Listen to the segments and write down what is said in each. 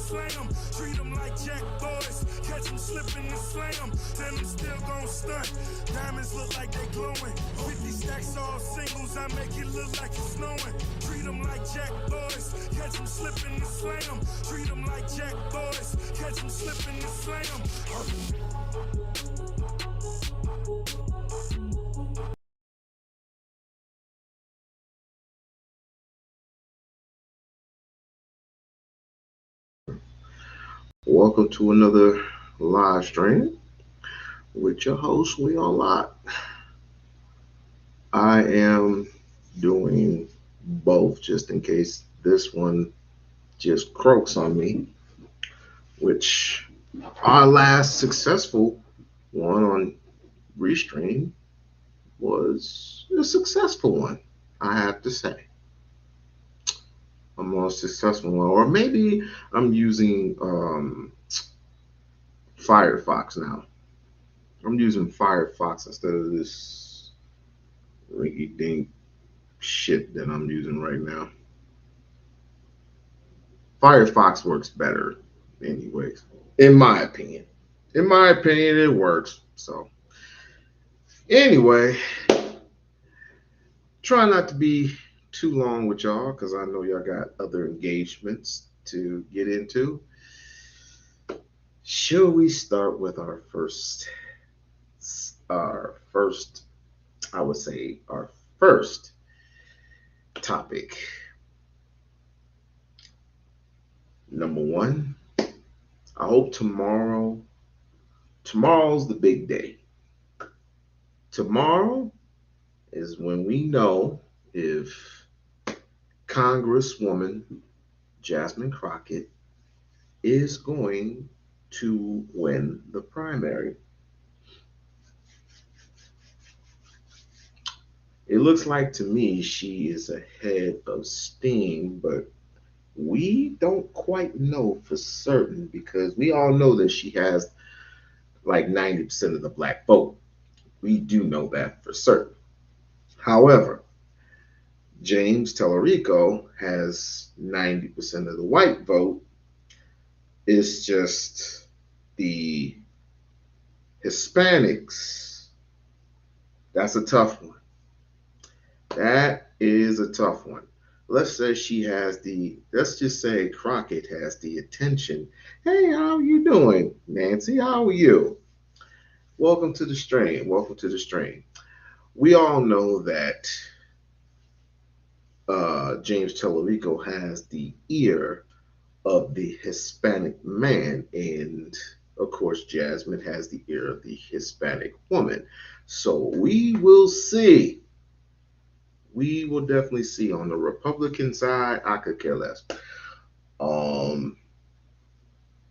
slam. Treat them like jack boys. Catch them slipping and slam. Then I'm still gon' stunt. Diamonds look like they glowing. 50 stacks all singles. I make it look like it's snowing. Treat them like jack boys. Catch them slipping and slam. Treat them like jack boys. Catch them slipping and slam. Welcome to another live stream with your host, We-On-Loc. I am doing both just in case this one just croaks on me, which our last successful one on Restream was a successful one, I have to say. A more successful one, or maybe I'm using Firefox now. I'm using Firefox instead of this rinky dink shit that I'm using right now. Firefox works better, anyways, in my opinion. In my opinion, it works. So, anyway, try not to be too long with y'all because I know y'all got other engagements to get into. Shall we start with our first, I would say, our first topic. Number one, I hope tomorrow's the big day. Tomorrow is when we know if Congresswoman Jasmine Crockett is going to win the primary. It looks like to me she is ahead of steam, but we don't quite know for certain because we all know that she has like 90% of the black vote. We do know that for certain. However, James Tellerico has 90% of the white vote. It's just the Hispanics. That's a tough one. That is a tough one. Let's just say Crockett has the attention. Hey, how are you doing, Nancy? How are you? Welcome to the stream. Welcome to the stream. We all know that James Tellerico has the ear of the Hispanic man, and of course, Jasmine has the ear of the Hispanic woman. So we will see. We will definitely see. On the Republican side, I could care less.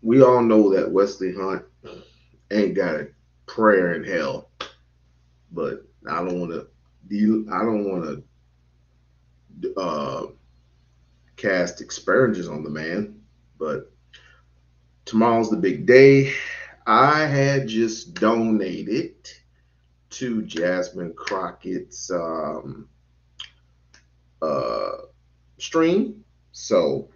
We all know that Wesley Hunt ain't got a prayer in hell, but I don't want to cast aspersions on the man. But tomorrow's the big day. I had just donated to Jasmine Crockett's stream, so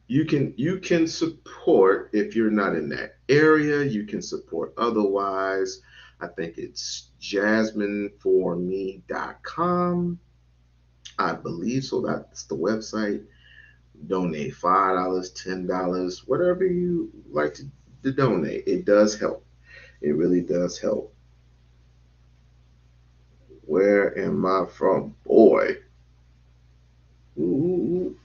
you can support if you're not in that area. You can support otherwise. I think it's jasmineforme.com. I believe so. That's the website. Donate $5, $10, whatever you like to donate. It does help. It really does help. Where am I from? Boy. Ooh,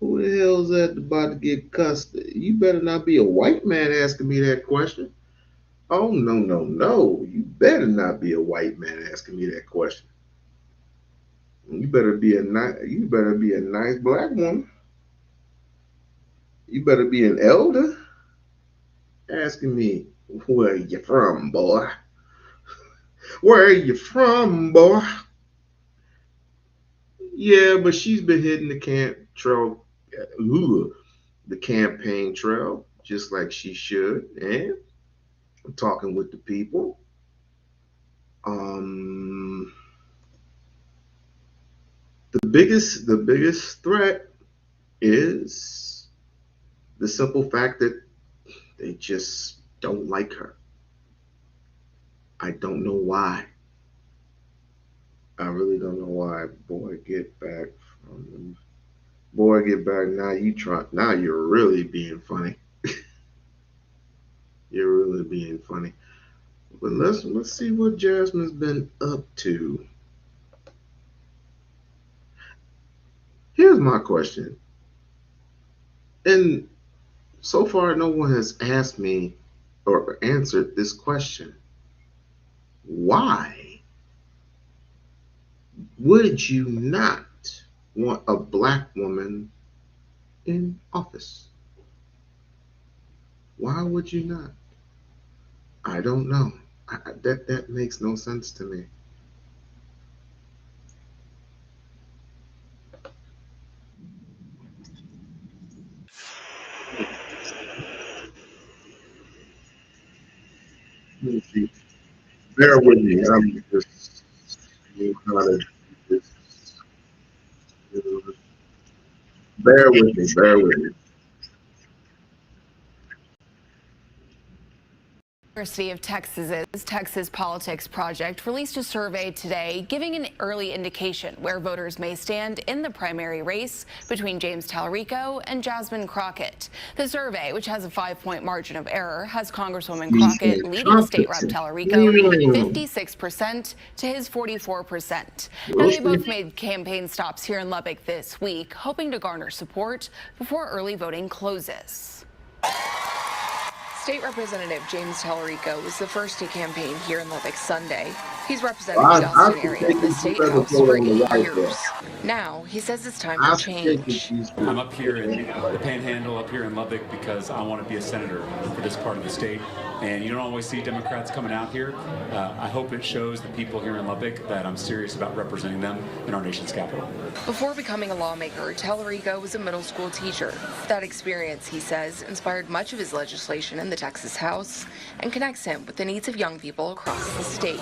who the hell's that about to get cussed? You better not be a white man asking me that question. Oh, no, no, no. You better not be a white man asking me that question. You better be a nice black woman. You better be an elder asking me, where you from, boy? Where are you from, boy? Yeah, but she's been hitting the campaign trail, just like she should. And I'm talking with the people. The biggest threat is The simple fact that they just don't like her. I don't know why. I really don't know why. Boy, get back from them. Boy, get back. Now you try. Now you're really being funny. You're really being funny. But let's see what Jasmine's been up to. Here's my question. And so far, no one has asked me or answered this question. Why would you not want a black woman in office? Why would you not? I don't know. That makes no sense to me. Let me see. Bear with me. I'm just you know how to do this. Bear with me. Bear with me. University of Texas's Texas Politics Project released a survey today giving an early indication where voters may stand in the primary race between James Tallarico and Jasmine Crockett. The survey, which has a 5-point margin of error, has Congresswoman He's Crockett leading State Rep incompetent. Tallarico 56% to his 44%. Now, they both made campaign stops here in Lubbock this week, hoping to garner support before early voting closes. State Representative James Tallarico was the first to campaign here in Lubbock Sunday. He's represented the Austin area in the state house for 8 years. Now, he says it's time for change. I'm up here in the Panhandle, up here in Lubbock, because I want to be a senator for this part of the state. And you don't always see Democrats coming out here. I hope it shows the people here in Lubbock that I'm serious about representing them in our nation's capital. Before becoming a lawmaker, Tallarico was a middle school teacher. That experience, he says, inspired much of his legislation in the Texas House and connects him with the needs of young people across the state.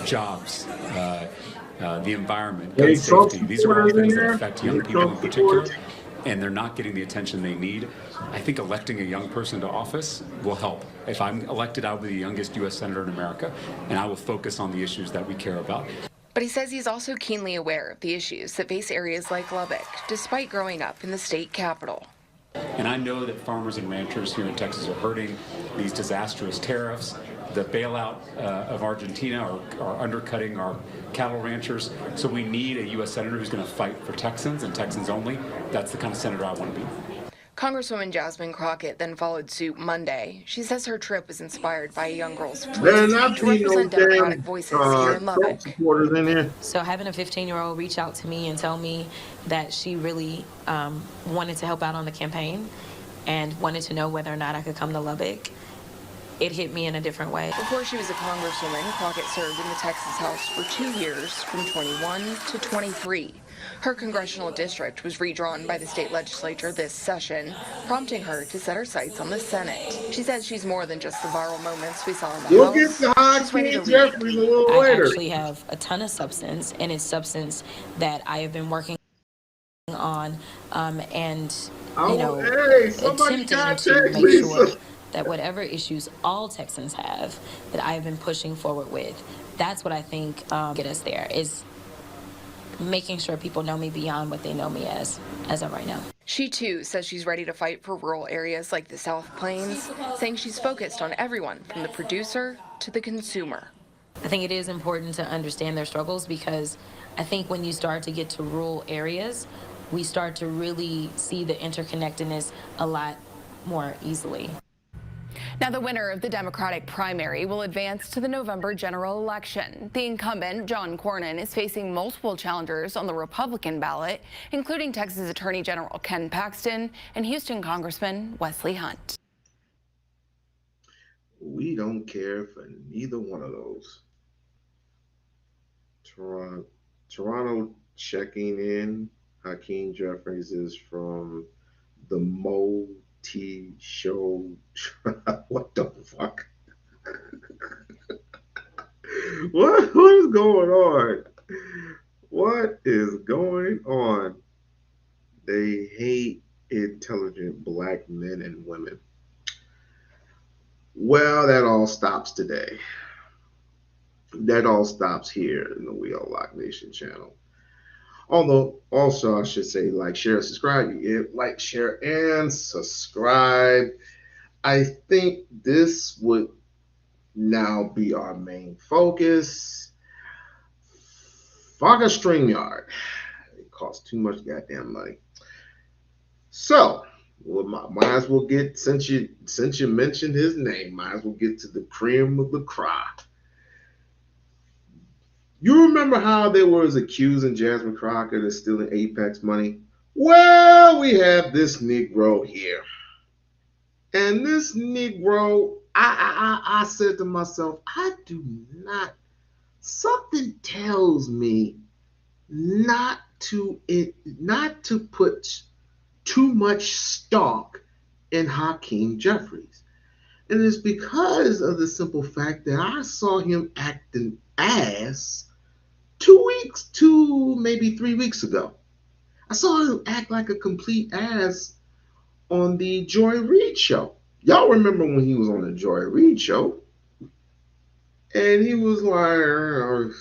Jobs, the environment, gun safety. These are all things that affect young people in particular, and they're not getting the attention they need. I think electing a young person to office will help. If I'm elected, I'll be the youngest U.S. Senator in America, and I will focus on the issues that we care about. But he says he's also keenly aware of the issues that face areas like Lubbock, despite growing up in the state capital. And I know that farmers and ranchers here in Texas are hurting. These disastrous tariffs, the bailout of Argentina are undercutting our cattle ranchers. So we need a U.S. Senator who's going to fight for Texans and Texans only. That's the kind of senator I want to be. Congresswoman Jasmine Crockett then followed suit Monday. She says her trip was inspired by a young girl's plea to represent Democratic voices here in Lubbock. Supporters in here. So having a 15-year-old reach out to me and tell me that she really wanted to help out on the campaign and wanted to know whether or not I could come to Lubbock, it hit me in a different way. Before she was a congresswoman, Crockett served in the Texas House for 2 years, from 21 to 23. Her congressional district was redrawn by the state legislature this session, prompting her to set her sights on the Senate. She says she's more than just the viral moments we saw in the We'll House. get to Hakeem Jefferies a little later. I actually have a ton of substance, and it's substance that I have been working on and, attempting to make sure that whatever issues all Texans have, that I have been pushing forward with. That's what I think get us there, is making sure people know me beyond what they know me as of right now. She, too, says she's ready to fight for rural areas like the South Plains, saying she's focused on everyone from the producer to the consumer. I think it is important to understand their struggles, because I think when you start to get to rural areas, we start to really see the interconnectedness a lot more easily. Now, the winner of the Democratic primary will advance to the November general election. The incumbent, John Cornyn, is facing multiple challengers on the Republican ballot, including Texas Attorney General Ken Paxton and Houston Congressman Wesley Hunt. We don't care for neither one of those. Toronto checking in. Hakeem Jefferies is from the Mo T Show. What the fuck? What is going on? What is going on? They hate intelligent black men and women. Well, that all stops today. That all stops here in the We-On-Loc Nation channel. Although, also, I should say, like, share, subscribe. Like, share, and subscribe. I think this would now be our main focus. Fuck a StreamYard. It costs too much goddamn money. So, well, might as well get, since you mentioned his name, might as well get to the cream of the crop. You remember how they was accusing Jasmine Crockett of stealing Apex money? Well, we have this Negro here. And this Negro, I said to myself, I do not, something tells me not to put too much stock in Hakeem Jefferies. And it's because of the simple fact that I saw him acting ass 2 3 weeks ago. I saw him act like a complete ass on the Joy Reid show. Y'all remember when he was on the Joy Reid show? And he was like,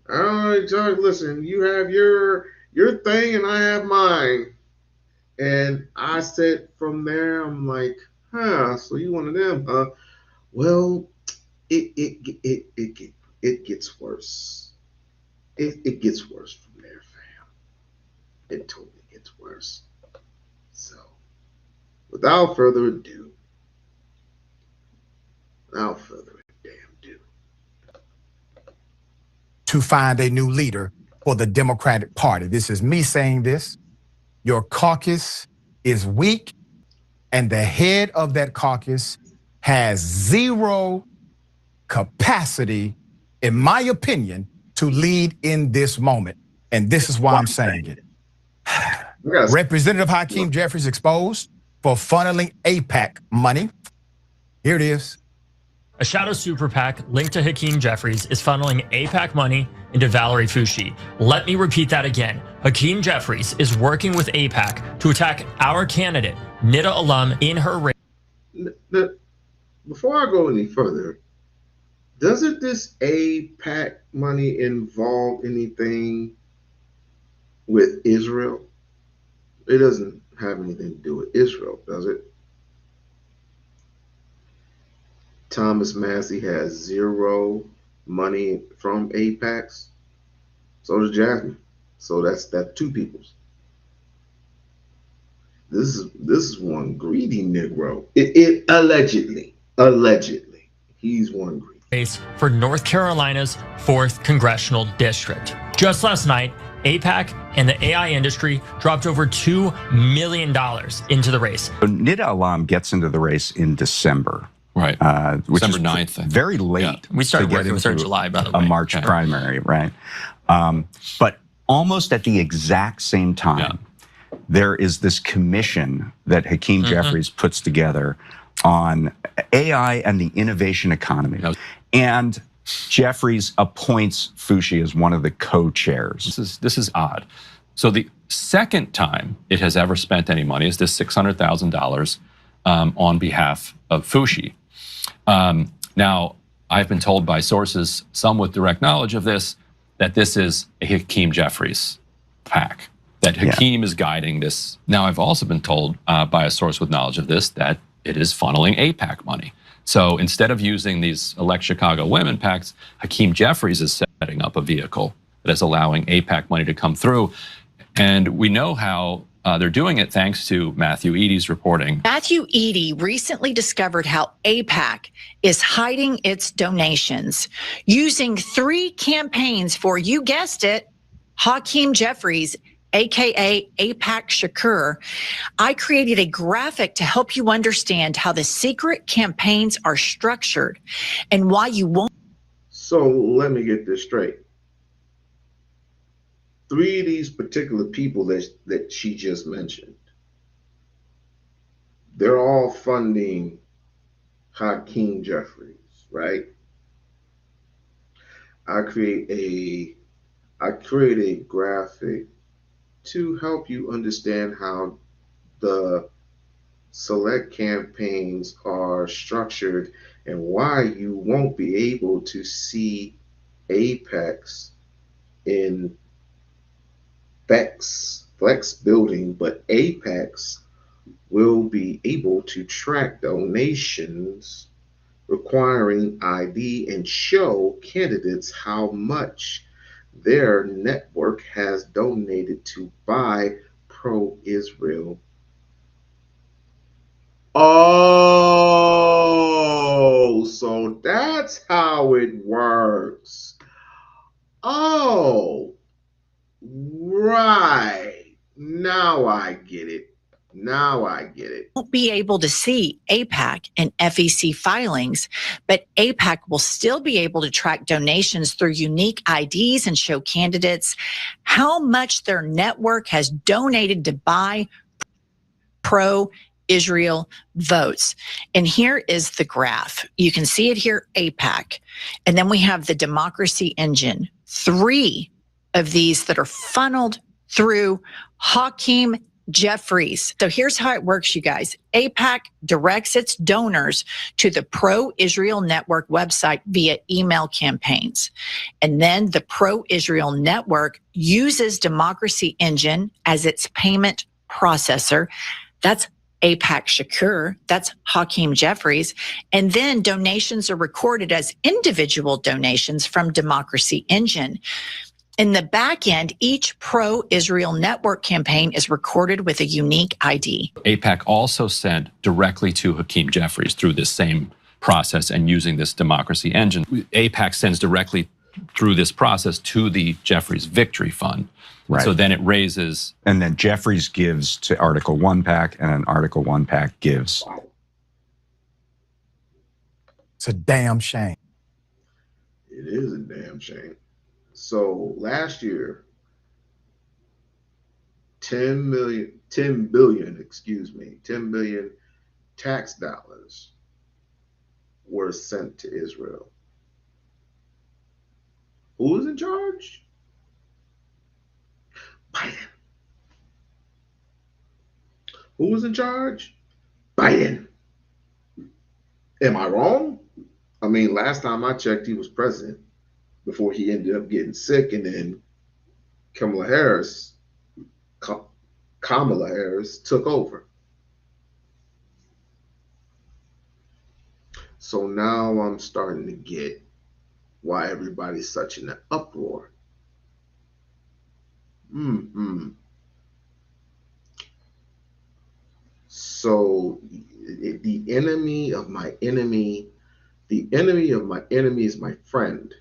all right, Joy, listen, you have your thing and I have mine. And I said from there, I'm like, so you one of them, huh? Well, it gets worse. It gets worse from there, fam. It totally gets worse. So, without further ado, to find a new leader for the Democratic Party. This is me saying this. Your caucus is weak, and the head of that caucus has zero capacity, in my opinion, to lead in this moment. And this is why I'm saying it. Representative Hakeem Jefferies exposed for funneling AIPAC money. Here it is. A shadow super PAC linked to Hakeem Jefferies is funneling AIPAC money into Valerie Foushee. Let me repeat that again. Hakeem Jefferies is working with AIPAC to attack our candidate, NIDA alum, in her race. Before I go any further, doesn't this AIPAC money involve anything with Israel? It doesn't have anything to do with Israel, does it? Thomas Massey has zero money from AIPACs. So does Jasmine. So that's two people's. This is one greedy Negro. It allegedly, he's one greedy. Race for North Carolina's 4th Congressional District. Just last night, AIPAC and the AI industry dropped over $2 million into the race. So NIDA alum gets into the race in December. Right. Which December is 9th. Very late. Yeah. We started working with her in July, by the way. A March primary, right? But almost at the exact same time, there is this commission that Hakeem Jefferies puts together on AI and the innovation economy. And Jefferies appoints Foushee as one of the co-chairs. This is odd. So the second time it has ever spent any money is this $600,000 on behalf of Foushee. Now, I've been told by sources, some with direct knowledge of this, that this is a Hakeem Jefferies PAC, that Hakeem is guiding this. Now, I've also been told by a source with knowledge of this that it is funneling AIPAC money. So instead of using these Elect Chicago Women PACs, Hakeem Jefferies is setting up a vehicle that is allowing AIPAC money to come through. And we know how they're doing it thanks to Matthew Eady's reporting. Matthew Eady recently discovered how AIPAC is hiding its donations using 3 campaigns for, you guessed it, Hakeem Jefferies, aka AIPAC Shakur. I created a graphic to help you understand how the secret campaigns are structured and why you won't. So let me get this straight. 3 of these particular people that she just mentioned, they're all funding Hakeem Jefferies, right? I create a graphic to help you understand how the select campaigns are structured and why you won't be able to see Apex in Flex building, but Apex will be able to track donations requiring ID and show candidates how much their network has donated to buy pro-Israel. Oh, so that's how it works. Oh, right. Now I get it. Now I get it. Won't be able to see AIPAC and FEC filings, but AIPAC will still be able to track donations through unique IDs and show candidates how much their network has donated to buy pro-Israel votes. And here is the graph. You can see it here, AIPAC. And then we have the democracy engine. 3 of these that are funneled through Hakeem Jefferies. So here's how it works, you guys. AIPAC directs its donors to the pro-Israel network website via email campaigns. And then the pro-Israel network uses Democracy Engine as its payment processor. That's AIPAC Shakur, that's Hakeem Jefferies. And then donations are recorded as individual donations from Democracy Engine. In the back end, each pro-Israel network campaign is recorded with a unique ID. AIPAC also sent directly to Hakeem Jefferies through this same process and using this democracy engine. AIPAC sends directly through this process to the Jefferies Victory Fund. Right. So then it raises. And then Jefferies gives to Article 1 PAC, and an Article 1 PAC gives. It's a damn shame. It is a damn shame. So last year, 10 billion tax dollars were sent to Israel. Who was in charge? Biden. Who was in charge? Biden. Am I wrong? I mean, last time I checked, he was president before he ended up getting sick, and then Kamala Harris took over. So now I'm starting to get why everybody's such in an uproar. So the enemy of my enemy is my friend.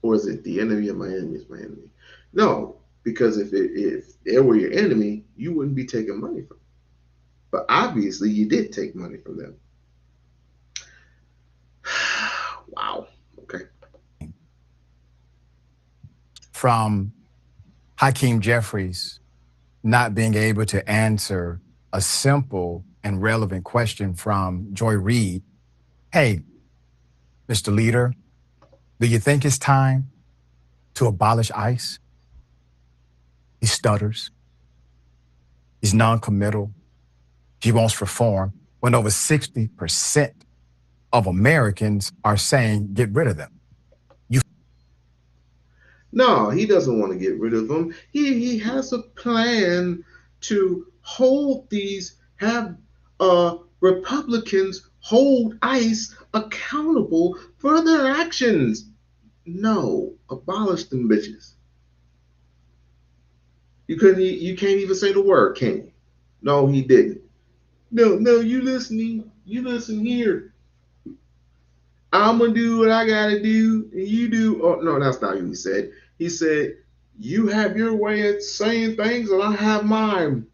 Or is it the enemy of my enemy is my enemy? No, because if they were your enemy, you wouldn't be taking money from them. But obviously you did take money from them. Wow. Okay. From Hakeem Jefferies not being able to answer a simple and relevant question from Joy Reid. Hey, Mr. Leader, do you think it's time to abolish ICE? He stutters. He's non-committal. He wants reform when over 60% of Americans are saying get rid of them. No, he doesn't want to get rid of them. He has a plan to have Republicans hold ICE accountable for their actions. No, abolish them bitches. You can't even say the word, can you? No, he didn't. No, you listening. You listen here. I'm gonna do what I gotta do, and you do. Oh no, that's not what he said. He said, you have your way of saying things, and I have mine.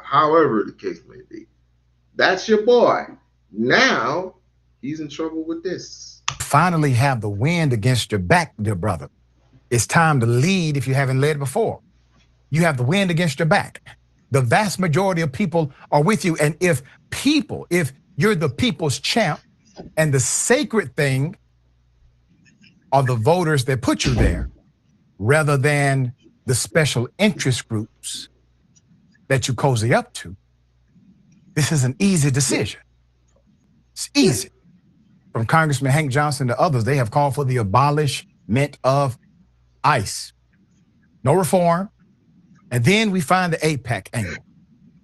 However the case may be. That's your boy. Now he's in trouble with this. Finally have the wind against your back, dear brother. It's time to lead if you haven't led before. You have the wind against your back. The vast majority of people are with you. And if you're the people's champ, and the sacred thing are the voters that put you there, rather than the special interest groups that you cozy up to, this is an easy decision. It's easy. From Congressman Hank Johnson to others, they have called for the abolishment of ICE. No reform. And then we find the AIPAC angle.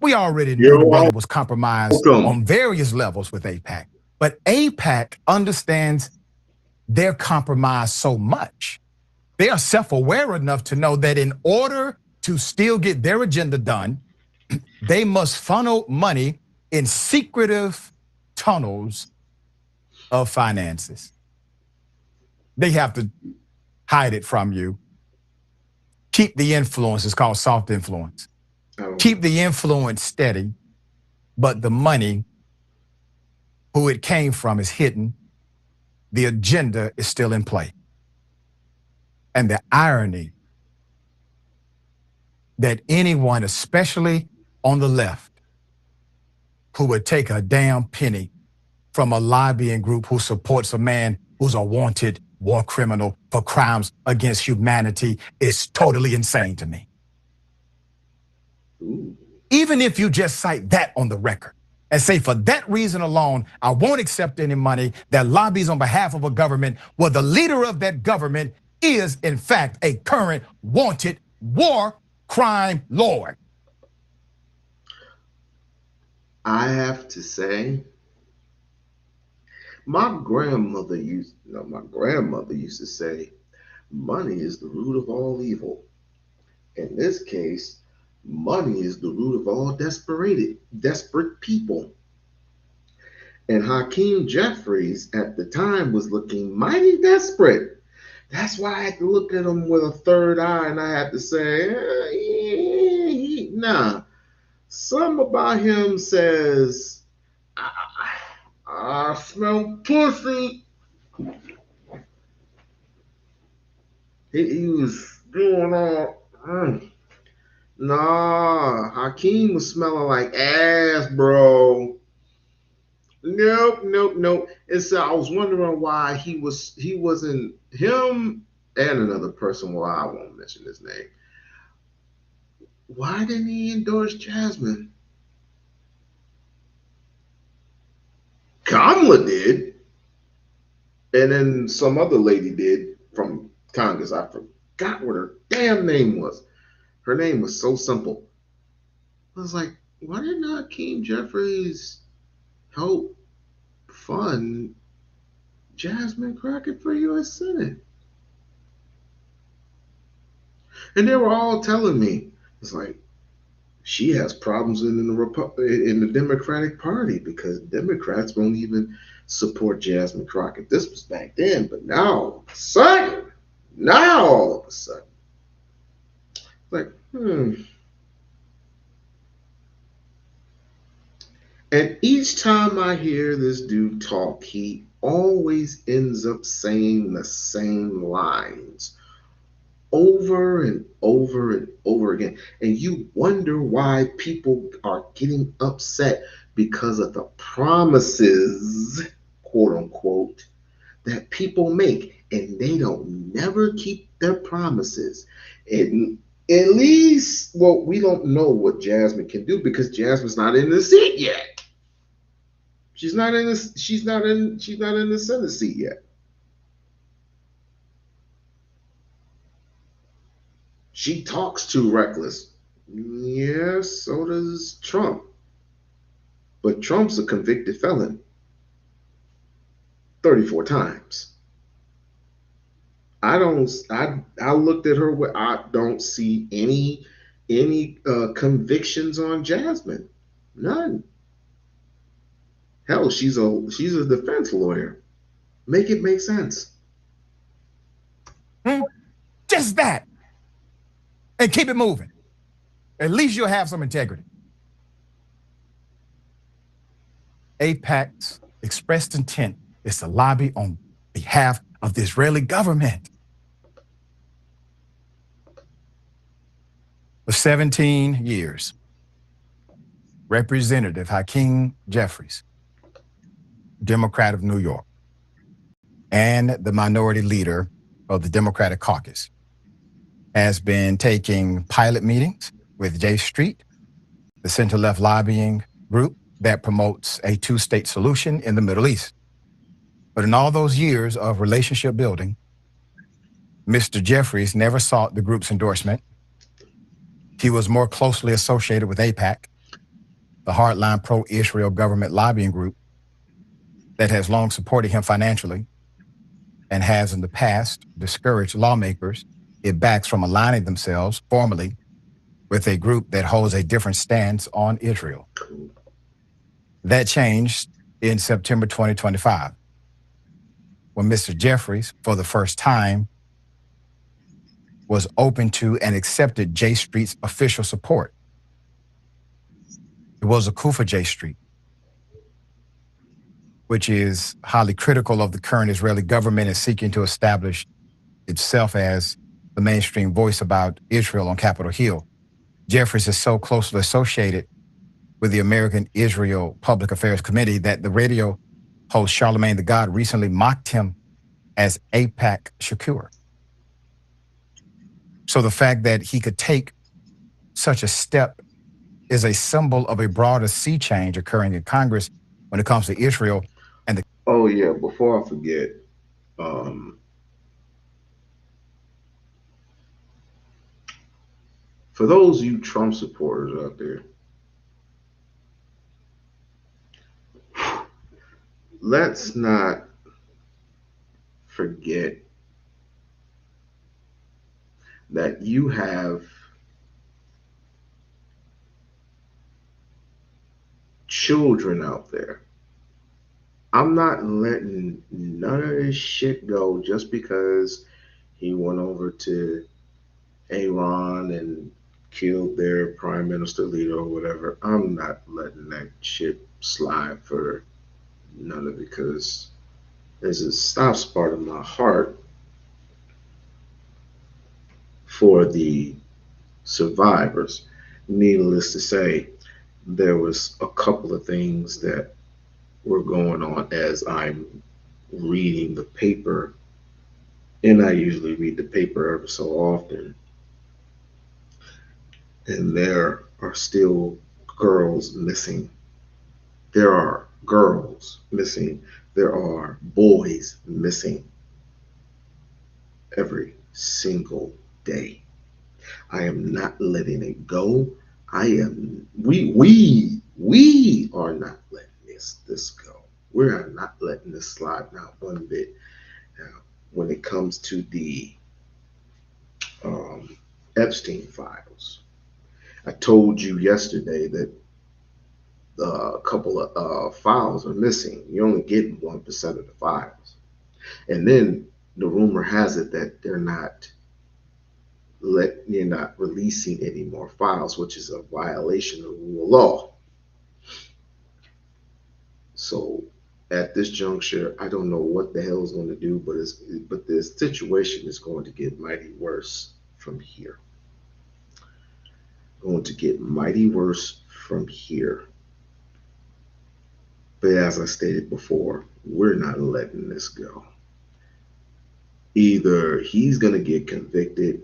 We already knew the brother was compromised on various levels with AIPAC. But AIPAC understands their compromise so much. They are self-aware enough to know that in order to still get their agenda done, they must funnel money in secretive tunnels of finances. They have to hide it from you. Keep the influence. It's called soft influence. Keep the influence steady, but the money, who it came from, is hidden. The agenda is still in play. And the irony that anyone, especially on the left, who would take a damn penny from a lobbying group who supports a man who's a wanted war criminal for crimes against humanity is totally insane to me. Even if you just cite that on the record and say, for that reason alone, I won't accept any money that lobbies on behalf of a government where the leader of that government is, in fact, a current wanted war crime lord. I have to say, my grandmother used to say, money is the root of all evil. In this case, money is the root of all desperate people. And Hakeem Jefferies at the time was looking mighty desperate. That's why I had to look at him with a third eye, and I had to say, nah. Something about him says, I smell pussy. He was doing all. Nah, Hakeem was smelling like ass, bro. Nope. And so I was wondering why he wasn't him and another person. Well, I won't mention his name. Why didn't he endorse Jasmine? Kamala did. And then some other lady did from Congress. I forgot what her damn name was. Her name was so simple. I was like, why did Hakeem Jefferies help fund Jasmine Crockett for U.S. Senate? And they were all telling me, it's like, she has problems in the Democratic Party because Democrats won't even support Jasmine Crockett. This was back then, but now all of a sudden, like, And each time I hear this dude talk, he always ends up saying the same lines over and over and over again. And you wonder why people are getting upset because of the promises, quote unquote, that people make, and they don't never keep their promises. And at least, well, we don't know what Jasmine can do because Jasmine's not in the seat yet. She's not in the Senate seat yet. She talks too reckless. Yes, so does Trump. But Trump's a convicted felon 34 times. I looked at her where I don't see any convictions on Jasmine. None. Hell, she's a defense lawyer. Make it make sense. Just that. And keep it moving. At least you'll have some integrity. AIPAC's expressed intent is to lobby on behalf of the Israeli government. For 17 years, Representative Hakeem Jefferies, Democrat of New York, and the minority leader of the Democratic caucus has been taking pilot meetings with J Street, the center-left lobbying group that promotes a two-state solution in the Middle East. But in all those years of relationship building, Mr. Jefferies never sought the group's endorsement. He was more closely associated with AIPAC, the hardline pro-Israel government lobbying group that has long supported him financially and has in the past discouraged lawmakers it backs from aligning themselves formally with a group that holds a different stance on Israel. That changed in September 2025, when Mr. Jefferies, for the first time, was open to and accepted J Street's official support. It was a coup for J Street, which is highly critical of the current Israeli government and seeking to establish itself as the mainstream voice about Israel on Capitol Hill. Jefferies is so closely associated with the American Israel Public Affairs Committee that the radio host Charlemagne the God recently mocked him as AIPAC Shakur. So the fact that he could take such a step is a symbol of a broader sea change occurring in Congress when it comes to Israel and the... Oh yeah, before I forget, for those of you Trump supporters out there, let's not forget that you have children out there. I'm not letting none of this shit go just because he went over to Iran and killed their prime minister leader or whatever. I'm not letting that shit slide for none of it, because there's a soft spot in my heart for the survivors. Needless to say, there was a couple of things that were going on as I'm reading the paper, and I usually read the paper every so often, and there are still girls missing. There are girls missing. There are boys missing every single day. I am not letting it go. We are not letting this go. We are not letting this slide, not one bit. Now, when it comes to the Epstein files, I told you yesterday that a couple of files are missing. You're only getting 1% of the files. And then the rumor has it that you're not releasing any more files, which is a violation of the rule of law. So at this juncture, I don't know what the hell is going to do, but the situation is going to get mighty worse from here. Going to get mighty worse from here. But as I stated before, we're not letting this go. Either he's going to get convicted,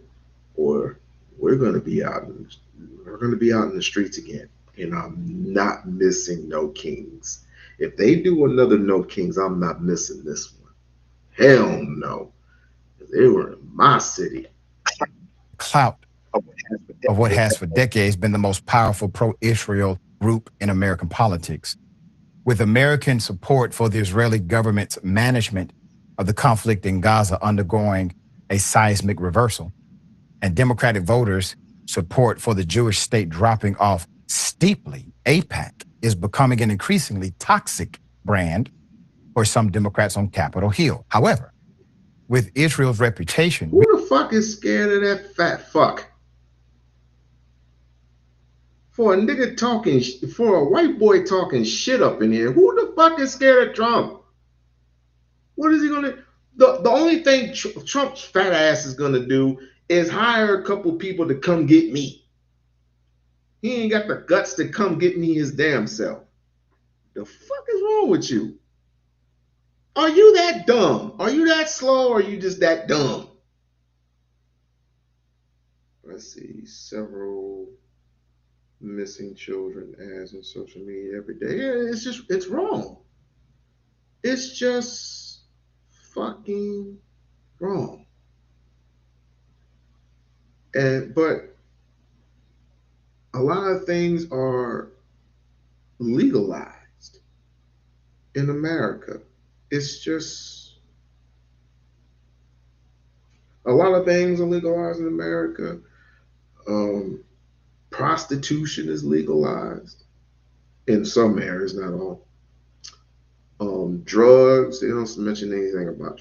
or we're going to be out in the streets again. And I'm not missing no Kings. If they do another No Kings, I'm not missing this one. Hell no. They were in my city. Clout of what has for decades been the most powerful pro-Israel group in American politics. With American support for the Israeli government's management of the conflict in Gaza undergoing a seismic reversal, and Democratic voters' support for the Jewish state dropping off steeply, AIPAC is becoming an increasingly toxic brand for some Democrats on Capitol Hill. However, with Israel's reputation... Who the fuck is scared of that fat fuck? For a nigga talking, for a white boy talking shit up in here, who the fuck is scared of Trump? What is he gonna... The only thing Trump's fat ass is gonna do is hire a couple people to come get me. He ain't got the guts to come get me his damn self. The fuck is wrong with you? Are you that dumb? Are you that slow? Or are you just that dumb? let's see, several missing children ads on social media every day. Yeah, it's wrong. It's just fucking wrong. But a lot of things are legalized in America. It's just a lot of things are legalized in America. Prostitution is legalized in some areas, not all. Drugs, they don't mention anything about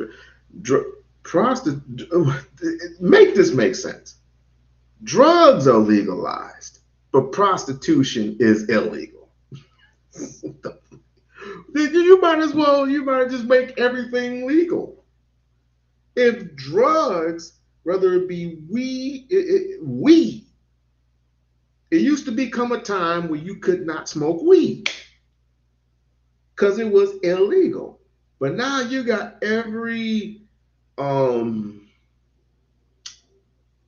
make this make sense. Drugs are legalized, but prostitution is illegal. You might just make everything legal. If drugs, whether it be weed, it used to become a time where you could not smoke weed because it was illegal. But now you got every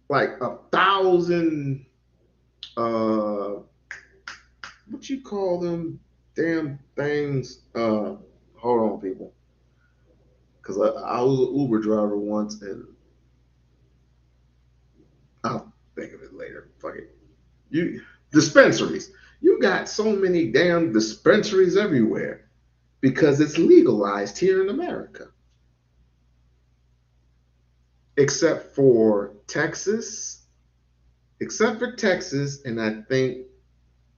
like 1,000 what you call them damn things, hold on people, because I was an Uber driver once and I'll think of it later. Fuck it. Dispensaries. You got so many damn dispensaries everywhere because it's legalized here in America. Except for Texas and I think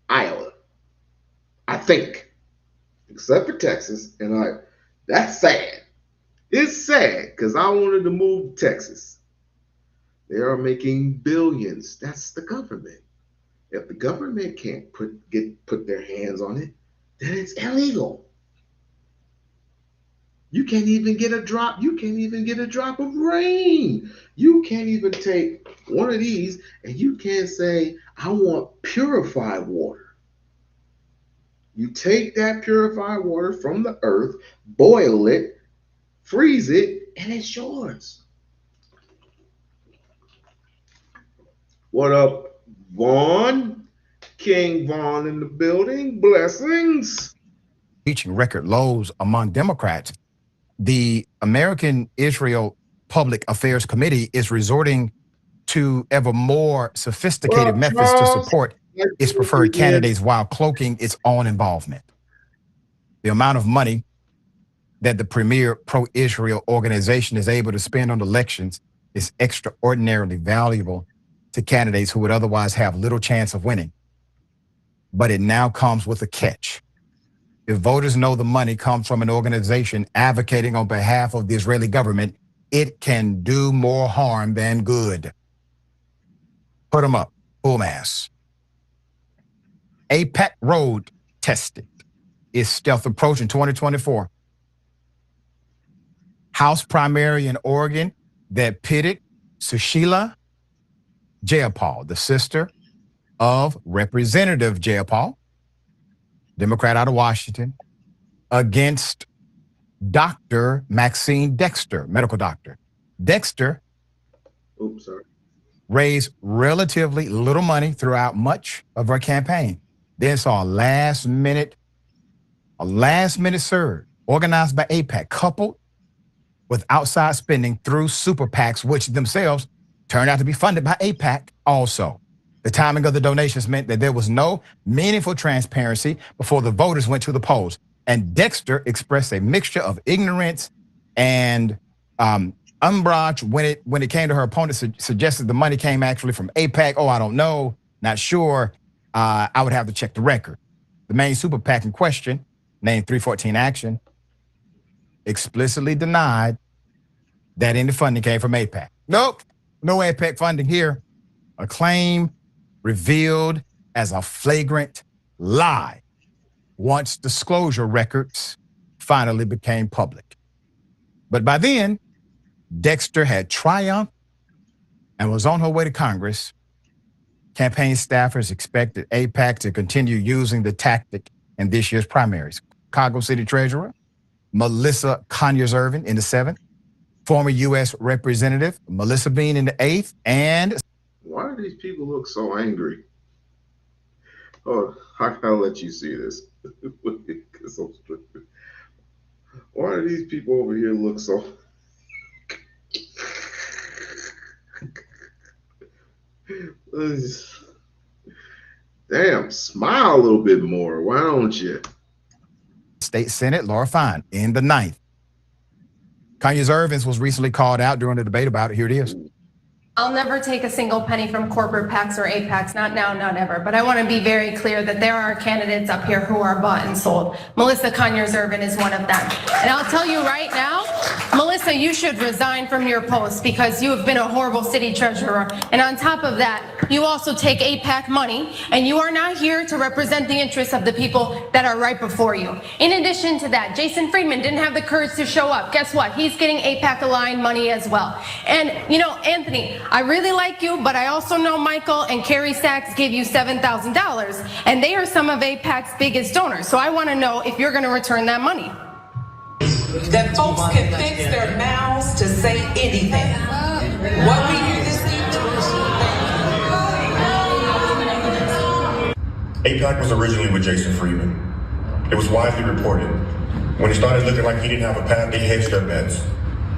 Iowa. Except for Texas and that's sad. It's sad because I wanted to move to Texas. They are making billions. That's the government. If the government can't put their hands on it, then it's illegal. You can't even get a drop. You can't even get a drop of rain. You can't even take one of these and you can't say, I want purified water. You take that purified water from the earth, boil it, freeze it, and it's yours. What up, Vaughn? King Vaughn in the building. Blessings. Reaching record lows among Democrats. The American Israel Public Affairs Committee is resorting to ever more sophisticated methods to support its preferred candidates while cloaking its own involvement. The amount of money that the premier pro-Israel organization is able to spend on elections is extraordinarily valuable to candidates who would otherwise have little chance of winning. But it now comes with a catch. If voters know the money comes from an organization advocating on behalf of the Israeli government, it can do more harm than good. Put them up, full mass. AIPAC road tested is stealth approach in 2024. House primary in Oregon that pitted Sushila Jayapal, the sister of Representative Jayapal, Democrat out of Washington, against Dr. Maxine Dexter, medical doctor. Dexter raised relatively little money throughout much of her campaign. Then saw a last minute surge organized by AIPAC, coupled with outside spending through super PACs, which themselves turned out to be funded by AIPAC also. The timing of the donations meant that there was no meaningful transparency before the voters went to the polls. And Dexter expressed a mixture of ignorance and umbrage when it came to her opponent, suggested the money came actually from AIPAC. Oh, I don't know, not sure. I would have to check the record. The main super PAC in question, named 314 Action, explicitly denied that any funding came from AIPAC. Nope, no AIPAC funding here. A claim revealed as a flagrant lie once disclosure records finally became public. But by then, Dexter had triumphed and was on her way to Congress. Campaign staffers expected AIPAC to continue using the tactic in this year's primaries. Chicago City Treasurer Melissa Conyers-Irvin in the 7th, former U.S. Representative Melissa Bean in the 8th, and Why do these people look so angry? Oh, I'll let you see this. Why do these people over here look so? Damn, smile a little bit more. Why don't you? State Senate Laura Fine in the ninth. Conyers Irvins was recently called out during the debate about it. Here it is. I'll never take a single penny from corporate PACs or APACs, not now, not ever. But I want to be very clear that there are candidates up here who are bought and sold. Melissa Conyers Irvin is one of them. And I'll tell you right now, Melissa, you should resign from your post because you have been a horrible city treasurer. And on top of that, you also take APAC money, and you are not here to represent the interests of the people that are right before you. In addition to that, Jason Friedman didn't have the courage to show up. Guess what? He's getting APAC aligned money as well. And, you know, Anthony, I really like you, but I also know Michael and Carrie Sachs gave you $7,000, and they are some of APAC's biggest donors. So I want to know if you're going to return that money. That folks can fix their mouths to say anything. What we hear this APAC was originally with Jason Friedman. It was widely reported. When it started looking like he didn't have a path, they hedged their bets,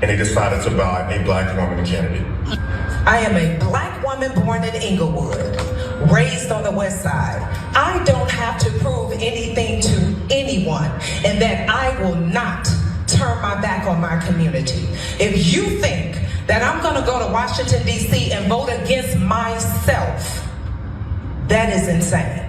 and they decided to buy a black woman candidate. I am a black woman born in Inglewood, raised on the west side. I don't have to prove anything to anyone, and that I will not turn my back on my community. If you think that I'm gonna go to Washington, D.C. and vote against myself, that is insane.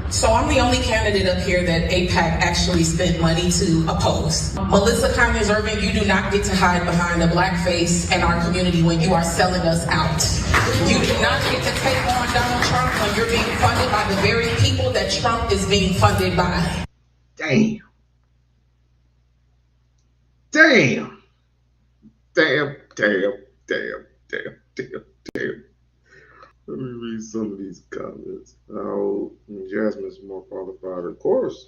So I'm the only candidate up here that APAC actually spent money to oppose. Melissa Conyers Irvin, you do not get to hide behind the blackface and our community when you are selling us out. You do not get to take on Donald Trump when you're being funded by the very people that Trump is being funded by. Damn. Damn. Damn, damn, damn, damn, damn, damn. Let me read some of these comments. Oh, Jasmine's more qualified, of course,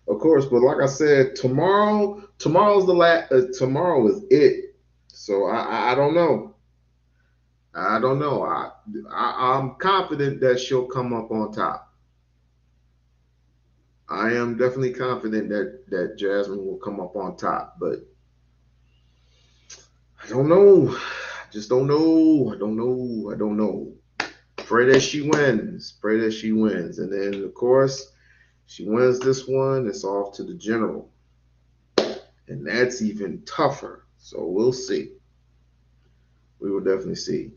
But like I said, tomorrow's the last. Tomorrow is it. So I don't know. I don't know. I'm confident that she'll come up on top. I am definitely confident that Jasmine will come up on top, but I don't know. I just don't know. I don't know. Pray that she wins. And then, of course, she wins this one. It's off to the general. And that's even tougher. So we'll see. We will definitely see.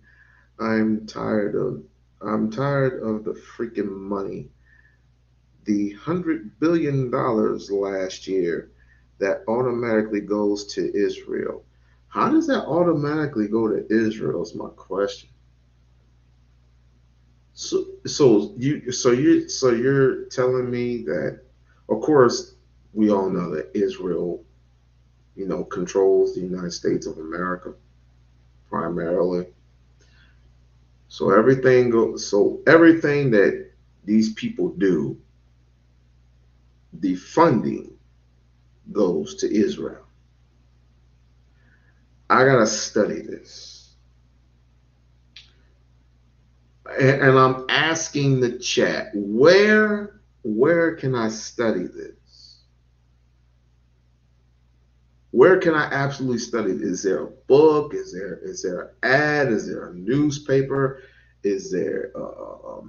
I'm tired of the freaking money. The $100 billion last year that automatically goes to Israel. How does that automatically go to Israel is my question. So you're telling me that, of course, we all know that Israel, controls the United States of America primarily. So everything that these people do, the funding goes to Israel. I gotta study this. And I'm asking the chat, where can I study this? Where can I absolutely study it? Is there a book? Is there an ad? Is there a newspaper? Is there a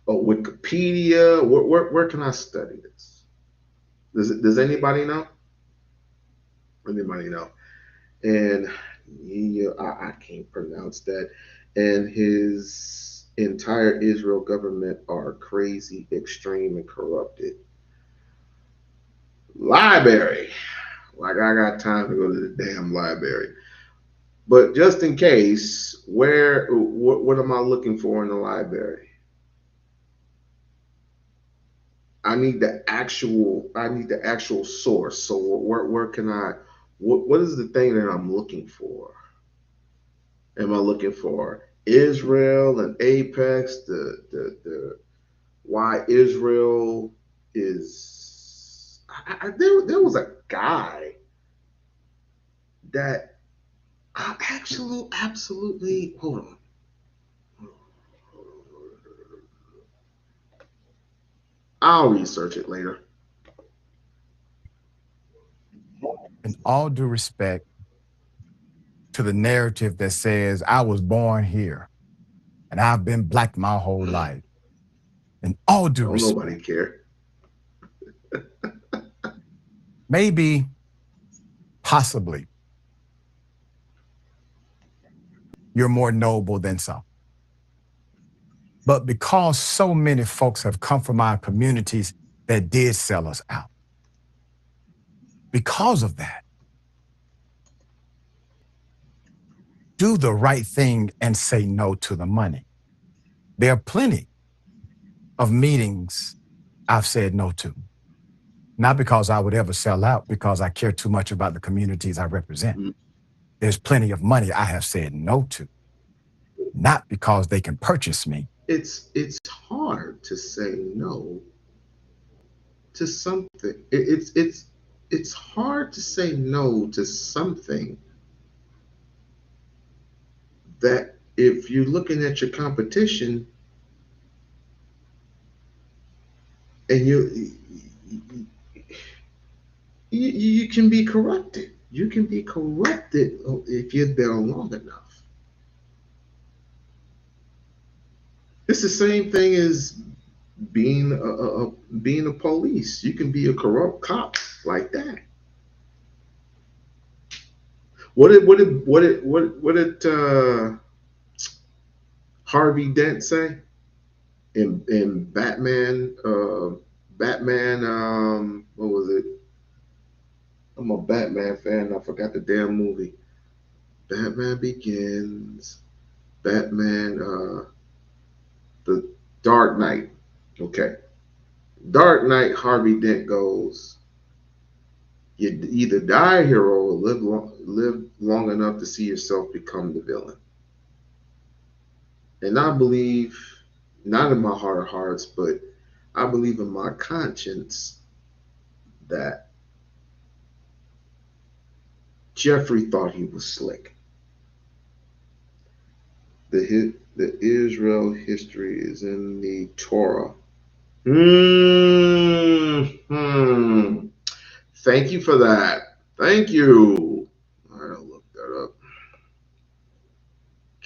Wikipedia? Where can I study this? Does anybody know? Anybody know? And I can't pronounce that. And his entire Israel government are crazy, extreme, and corrupted. Library. Like, I got time to go to the damn library. But just in case, what am I looking for in the library? I need the actual source. So where can I? What is the thing that I'm looking for? Am I looking for Israel and Apex? The why Israel is? There was a guy that Absolutely. Hold on. I'll research it later. In all due respect to the narrative that says I was born here and I've been black my whole life, in all due Don't respect, nobody care. maybe, possibly, you're more noble than some. But because so many folks have come from our communities that did sell us out, because of that, do the right thing and say no to the money. There are plenty of meetings I've said no to. Not because I would ever sell out, because I care too much about the communities I represent. Mm-hmm. There's plenty of money I have said no to, not because they can purchase me. It's hard to say no to something. It's hard to say no to something that if you're looking at your competition and you can be corrupted. You can be corrupted if you're there long enough. It's the same thing as being being a police. You can be a corrupt cop like that. What did Harvey Dent say in Batman? Batman. What was it? I'm a Batman fan. I forgot the damn movie. Batman Begins. Batman. The Dark Knight. Okay. Dark Knight. Harvey Dent goes. You either die a hero or live long enough to see yourself become the villain. And I believe, not in my heart of hearts, but I believe in my conscience that Jeffrey thought he was slick. The Israel history is in the Torah. Mm-hmm. Thank you for that. Thank you. I gotta look that up.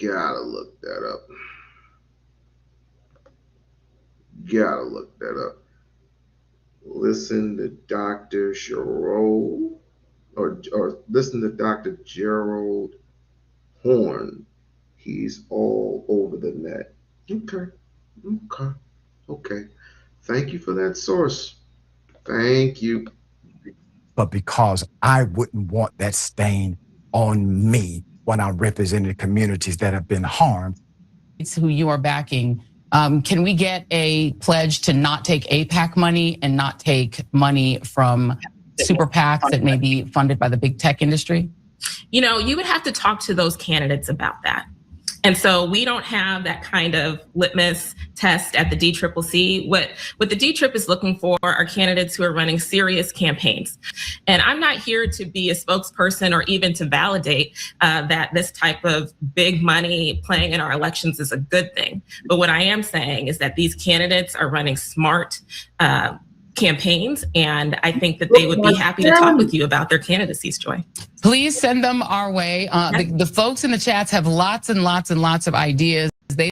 Gotta look that up. Gotta look that up. Listen to Dr. Gerald, or listen to Dr. Gerald Horn. He's all over the net. Okay. Okay. Okay. Thank you for that source. Thank you. But because I wouldn't want that stain on me when I'm representing communities that have been harmed. It's who you are backing. Can we get a pledge to not take AIPAC money and not take money from super PACs that may be funded by the big tech industry? You know, you would have to talk to those candidates about that. And so we don't have that kind of litmus test at the DCCC. What the DTRIP is looking for are candidates who are running serious campaigns. And I'm not here to be a spokesperson or even to validate that this type of big money playing in our elections is a good thing. But what I am saying is that these candidates are running smart campaigns, and I think that they would be happy to talk with you about their candidacies, Joy. Please send them our way. The folks in the chats have lots and lots and lots of ideas. They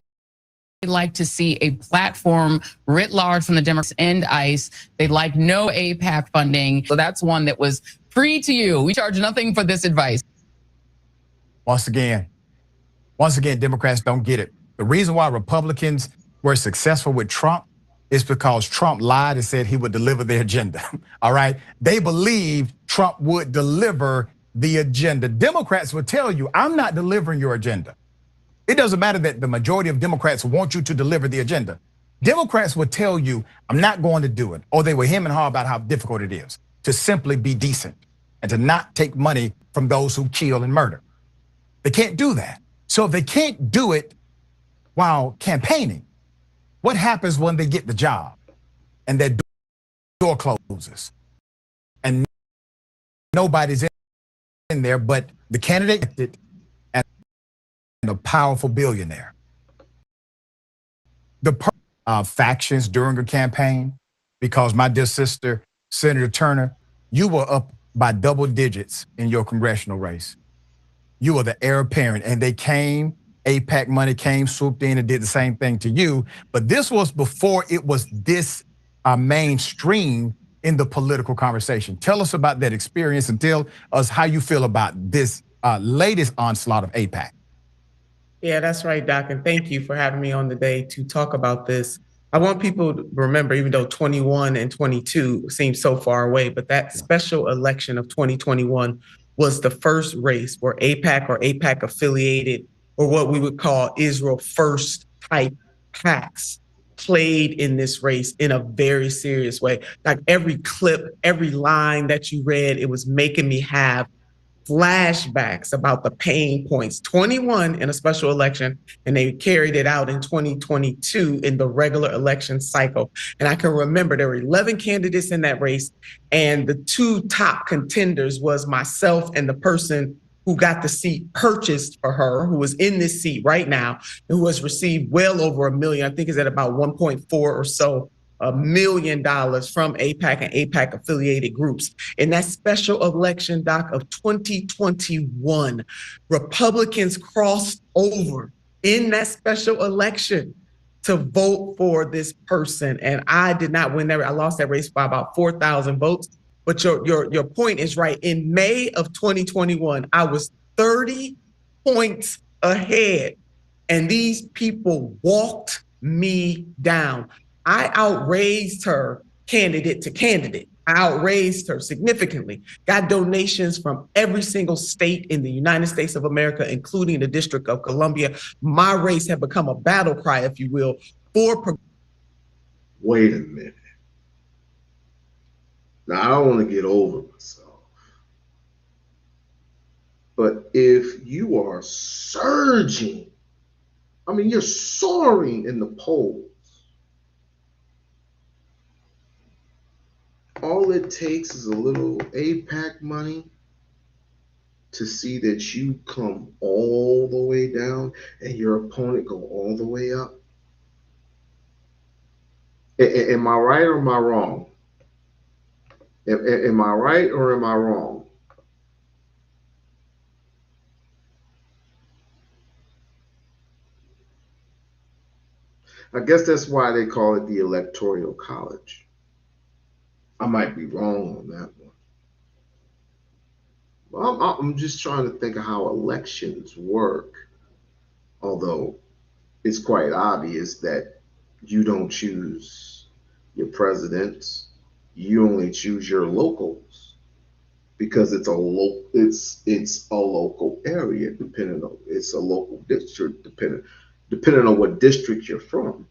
like to see a platform writ large from the Democrats and ICE. They'd like no AIPAC funding. So that's one that was free to you. We charge nothing for this advice. Once again, Democrats don't get it. The reason why Republicans were successful with Trump is because Trump lied and said he would deliver the agenda. All right? They believed Trump would deliver the agenda. Democrats would tell you, I'm not delivering your agenda. It doesn't matter that the majority of Democrats want you to deliver the agenda. Democrats would tell you, I'm not going to do it. Or they were hem and haw about how difficult it is to simply be decent and to not take money from those who kill and murder. They can't do that. So if they can't do it while campaigning, what happens when they get the job and their door closes and nobody's in there but the candidate a powerful billionaire. The factions during a campaign, because my dear sister, Senator Turner, you were up by double digits in your congressional race. You were the heir apparent, and they came, AIPAC money came, swooped in and did the same thing to you. But this was before it was this mainstream in the political conversation. Tell us about that experience and tell us how you feel about this latest onslaught of AIPAC. Yeah, that's right, Doc. And thank you for having me on today to talk about this. I want people to remember, even though 21 and 22 seem so far away, but that special election of 2021 was the first race where AIPAC or AIPAC affiliated, or what we would call Israel First type PACs, played in this race in a very serious way. Like every clip, every line that you read, it was making me have flashbacks about the pain points. 21 in a special election, and they carried it out in 2022 in the regular election cycle. And I can remember there were 11 candidates in that race, and the two top contenders was myself and the person who got the seat purchased for her, who is in this seat right now, and who has received well over $1 million. I think is at about 1.4 or so $1 million from AIPAC and AIPAC affiliated groups. In that special election, Doc, of 2021, Republicans crossed over in that special election to vote for this person. And I did not win that. I lost that race by about 4,000 votes. But your point is right. In May of 2021, I was 30 points ahead, and these people walked me down. I outraised her candidate to candidate. I outraised her significantly, got donations from every single state in the United States of America, including the District of Columbia. My race had become a battle cry, if you will, for. Wait a minute. Now, I don't want to get over myself, but if you are surging, I mean, you're soaring in the polls, all it takes is a little AIPAC money to see that you come all the way down and your opponent go all the way up. Am I right or am I wrong? Am I right or am I wrong? I guess that's why they call it the Electoral College. I might be wrong on that one. Well, I'm just trying to think of how elections work, although it's quite obvious that you don't choose your presidents. You only choose your locals because it's a local area, it's a local district depending on what district you're from.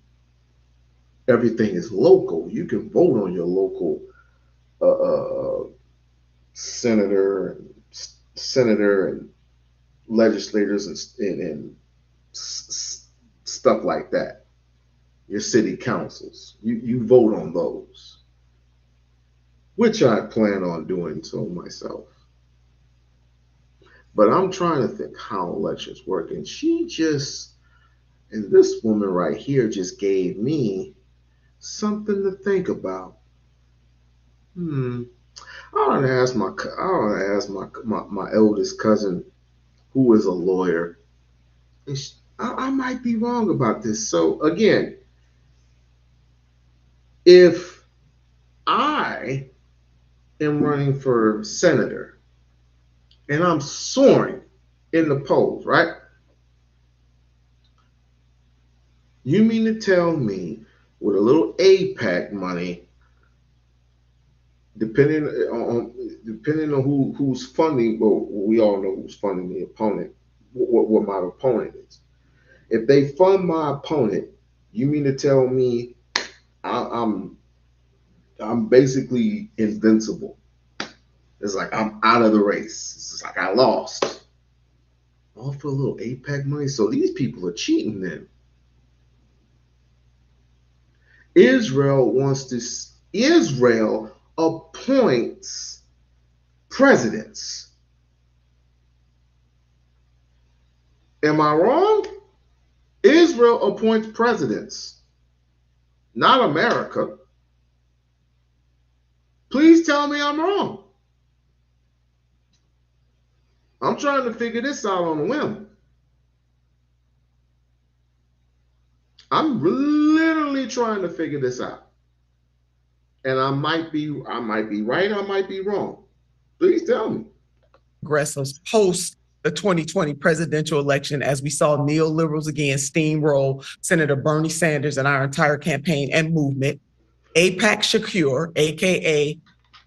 Everything is local. You can vote on your local senator and legislators and stuff like that. Your city councils, you vote on those, which I plan on doing so myself. But I'm trying to think how elections work, and this woman right here just gave me something to think about. I want to ask my eldest cousin, who is a lawyer. I might be wrong about this. So again, if I am running for senator and I'm soaring in the polls, right? You mean to tell me with a little AIPAC money, depending on who's funding, well, we all know who's funding the opponent, what my opponent is. If they fund my opponent, you mean to tell me I'm basically invincible? It's like I'm out of the race. It's like I lost. All for a little AIPAC money. So these people are cheating then. Israel appoints presidents. Am I wrong? Israel appoints presidents, not America. Please tell me I'm wrong. I'm trying to figure this out on a whim. I'm literally trying to figure this out. And I might be right, I might be wrong. Please tell me. Progressives post the 2020 presidential election, as we saw neoliberals again steamroll Senator Bernie Sanders and our entire campaign and movement. AIPAC Shakur, aka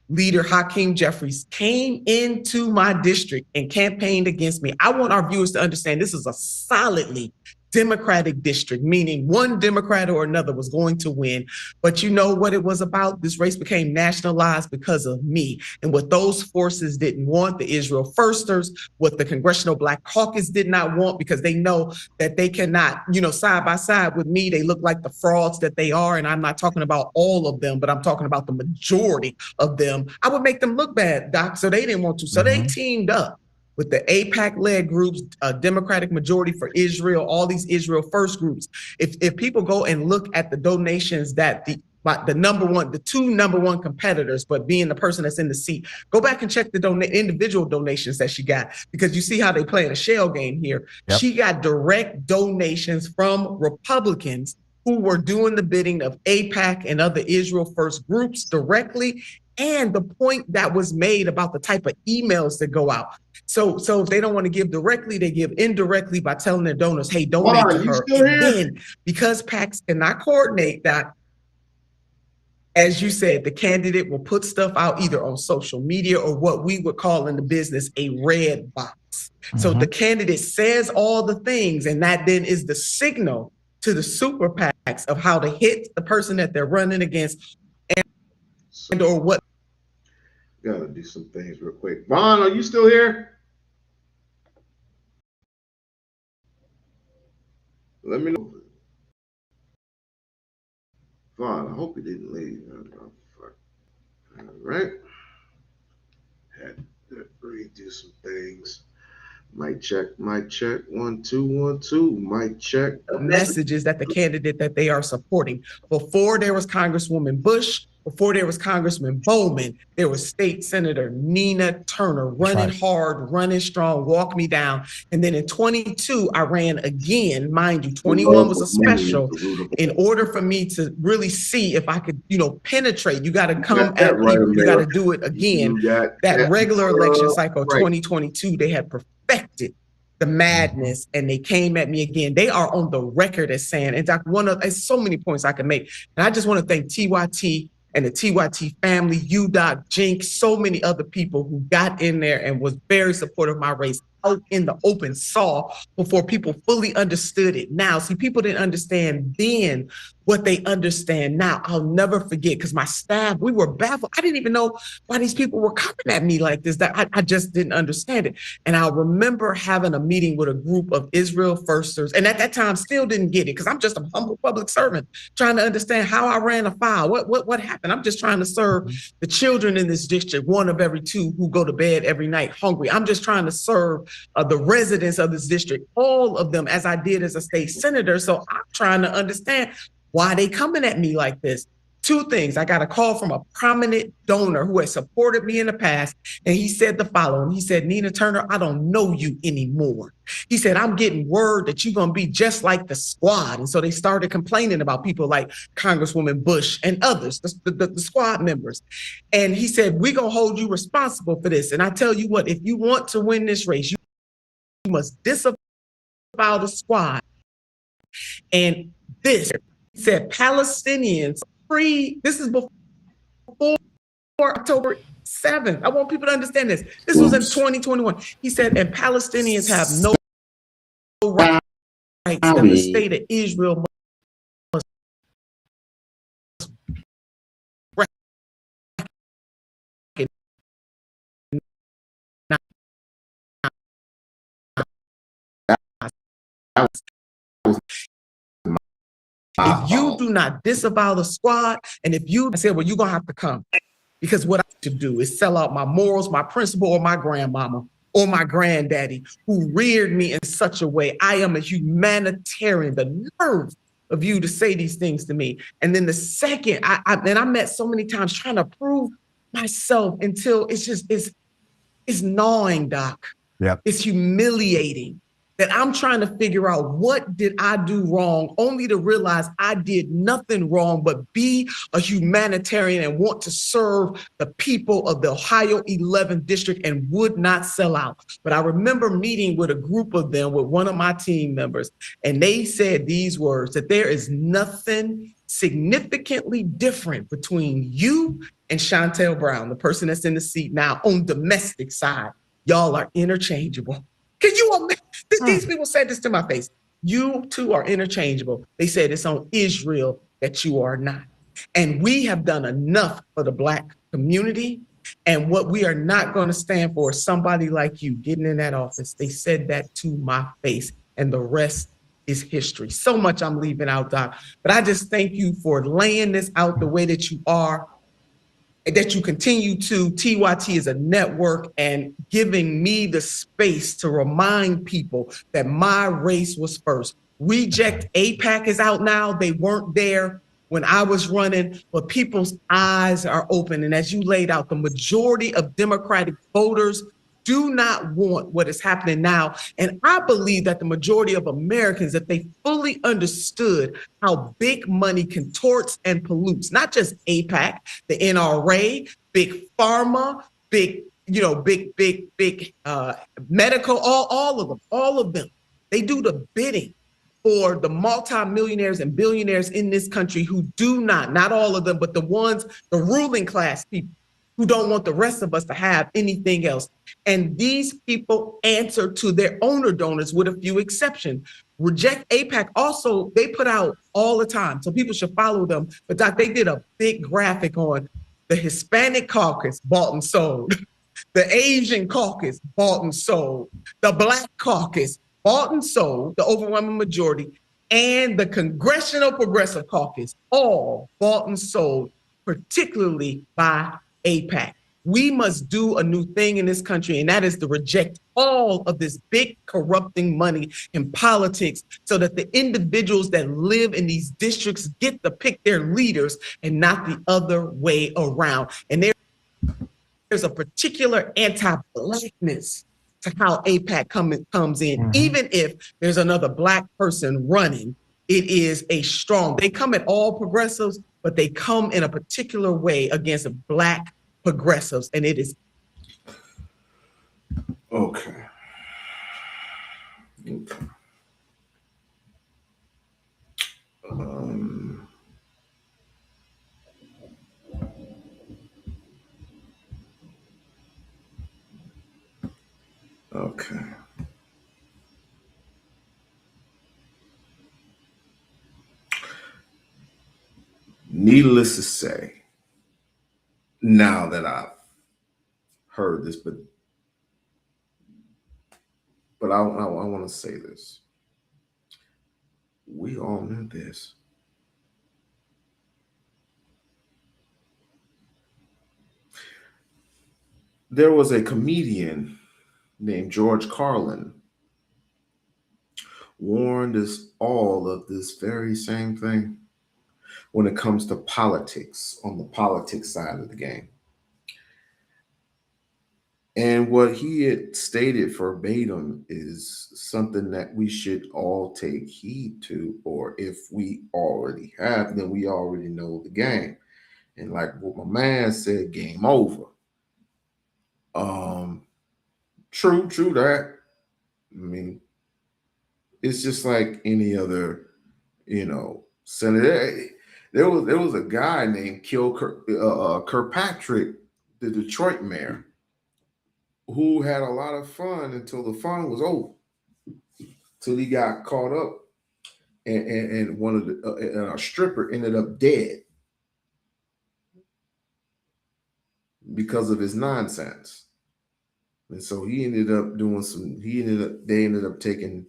leader Hakeem Jefferies, came into my district and campaigned against me. I want our viewers to understand this is a solidly Democratic district, meaning one Democrat or another was going to win. But you know what it was about? This race became nationalized because of me. And what those forces didn't want, the Israel Firsters, what the Congressional Black Caucus did not want, because they know that they cannot, side by side with me, they look like the frauds that they are. And I'm not talking about all of them, but I'm talking about the majority of them. I would make them look bad, Doc, so they didn't want to. So they teamed up with the AIPAC-led groups, Democratic Majority for Israel, all these Israel First groups. If people go and look at the donations that the two number one competitors, but being the person that's in the seat, go back and check the individual donations that she got, because you see how they play in a shell game here. Yep. She got direct donations from Republicans who were doing the bidding of AIPAC and other Israel First groups directly, and the point that was made about the type of emails that go out. So if they don't want to give directly, they give indirectly by telling their donors, hey, donate to her. And then, because PACs cannot coordinate that, as you said, the candidate will put stuff out either on social media or what we would call in the business a red box. So the candidate says all the things, and that then is the signal to the super PACs of how to hit the person that they're running against and or what. Gotta do some things real quick. Vaughn, are you still here? Let me know. Vaughn, I hope he didn't leave. All right. Had to redo some things. Mic check. 1 2 1 2. Mic check. Messages that the candidate that they are supporting. Before there was Congresswoman Bush, before there was Congressman Bowman, there was State Senator Nina Turner running hard, running strong, walk me down. And then in 22, I ran again. Mind you, 21 was a special. In order for me to really see if I could, penetrate, you got to come at people. You got to do it again. That regular election cycle, 2022, they had perfected the madness, and they came at me again. They are on the record as saying, and Doc, there's so many points I can make. And I just want to thank TYT and the TYT family, UDOC, Jinx, so many other people who got in there and was very supportive of my race out in the open, saw before people fully understood it. Now, see, people didn't understand then what they understand now. I'll never forget, because my staff, we were baffled. I didn't even know why these people were coming at me like this. That I just didn't understand it. And I remember having a meeting with a group of Israel Firsters, and at that time still didn't get it, because I'm just a humble public servant trying to understand how I ran a file. What happened? I'm just trying to serve the children in this district, one of every two who go to bed every night hungry. I'm just trying to serve the residents of this district, all of them, as I did as a state senator. So I'm trying to understand why they coming at me like this. Two things. I got a call from a prominent donor who has supported me in the past, and he said the following. He said, Nina Turner, I don't know you anymore. He said, I'm getting word that you're going to be just like the squad. And so they started complaining about people like Congresswoman Bush and others, the squad members. And he said, we're going to hold you responsible for this. And I tell you what, if you want to win this race, you must disavow the squad. And this said Palestinians this is before October 7th. I want people to understand this. This was in 2021. He said, and Palestinians have no rights that the state of Israel must If you do not disavow the squad, and I said, well, you're going to have to come, because what I should do is sell out my morals, my principle, or my grandmama. or my granddaddy who reared me in such a way. I am a humanitarian. The nerve of you to say these things to me. And then the second, I met so many times trying to prove myself until it's gnawing, Doc. Yep. It's humiliating that I'm trying to figure out what did I do wrong, only to realize I did nothing wrong but be a humanitarian and want to serve the people of the Ohio 11th district and would not sell out. But I remember meeting with a group of them with one of my team members, and they said these words, that there is nothing significantly different between you and Chantel Brown, the person that's in the seat now on domestic side. Y'all are interchangeable. Can you imagine? These people said this to my face. You two are interchangeable. They said it's on Israel that you are not. And we have done enough for the Black community. And what we are not going to stand for is somebody like you getting in that office. They said that to my face, and the rest is history. So much I'm leaving out, Doc. But I just thank you for laying this out the way that you are, that you continue to. TYT is a network, and giving me the space to remind people that my race was first. Reject AIPAC is out now. They weren't there when I was running, but people's eyes are open. And as you laid out, the majority of Democratic voters do not want what is happening now. And I believe that the majority of Americans, if they fully understood how big money contorts and pollutes, not just AIPAC, the NRA, big pharma, big medical, all of them, they do the bidding for the multimillionaires and billionaires in this country who do not all of them, but the ones, the ruling class people who don't want the rest of us to have anything else. And these people answer to their owner donors with a few exceptions. Reject AIPAC also, they put out all the time, so people should follow them. But Doc, they did a big graphic on the Hispanic caucus, bought and sold. The Asian caucus, bought and sold. The Black caucus, bought and sold, the overwhelming majority. And the Congressional Progressive Caucus, all bought and sold, particularly by AIPAC. We must do a new thing in this country, and that is to reject all of this big corrupting money in politics so that the individuals that live in these districts get to pick their leaders and not the other way around. And there's a particular anti-Blackness to how AIPAC comes in. Mm-hmm. Even if there's another Black person running, it is a strong, they come at all progressives, but they come in a particular way against Black progressives, and it is. Okay. Okay. Needless to say, now that I've heard this, but I want to say this. We all knew this. There was a comedian named George Carlin warned us all of this very same thing when it comes to politics, on the politics side of the game. And what he had stated verbatim is something that we should all take heed to, or if we already have, then we already know the game. And like what my man said, game over. True that. I mean, it's just like any other, senator. There was a guy named Kirkpatrick, the Detroit mayor, who had a lot of fun until the fun was over, till he got caught up, and one of the a stripper ended up dead because of his nonsense. And so they ended up taking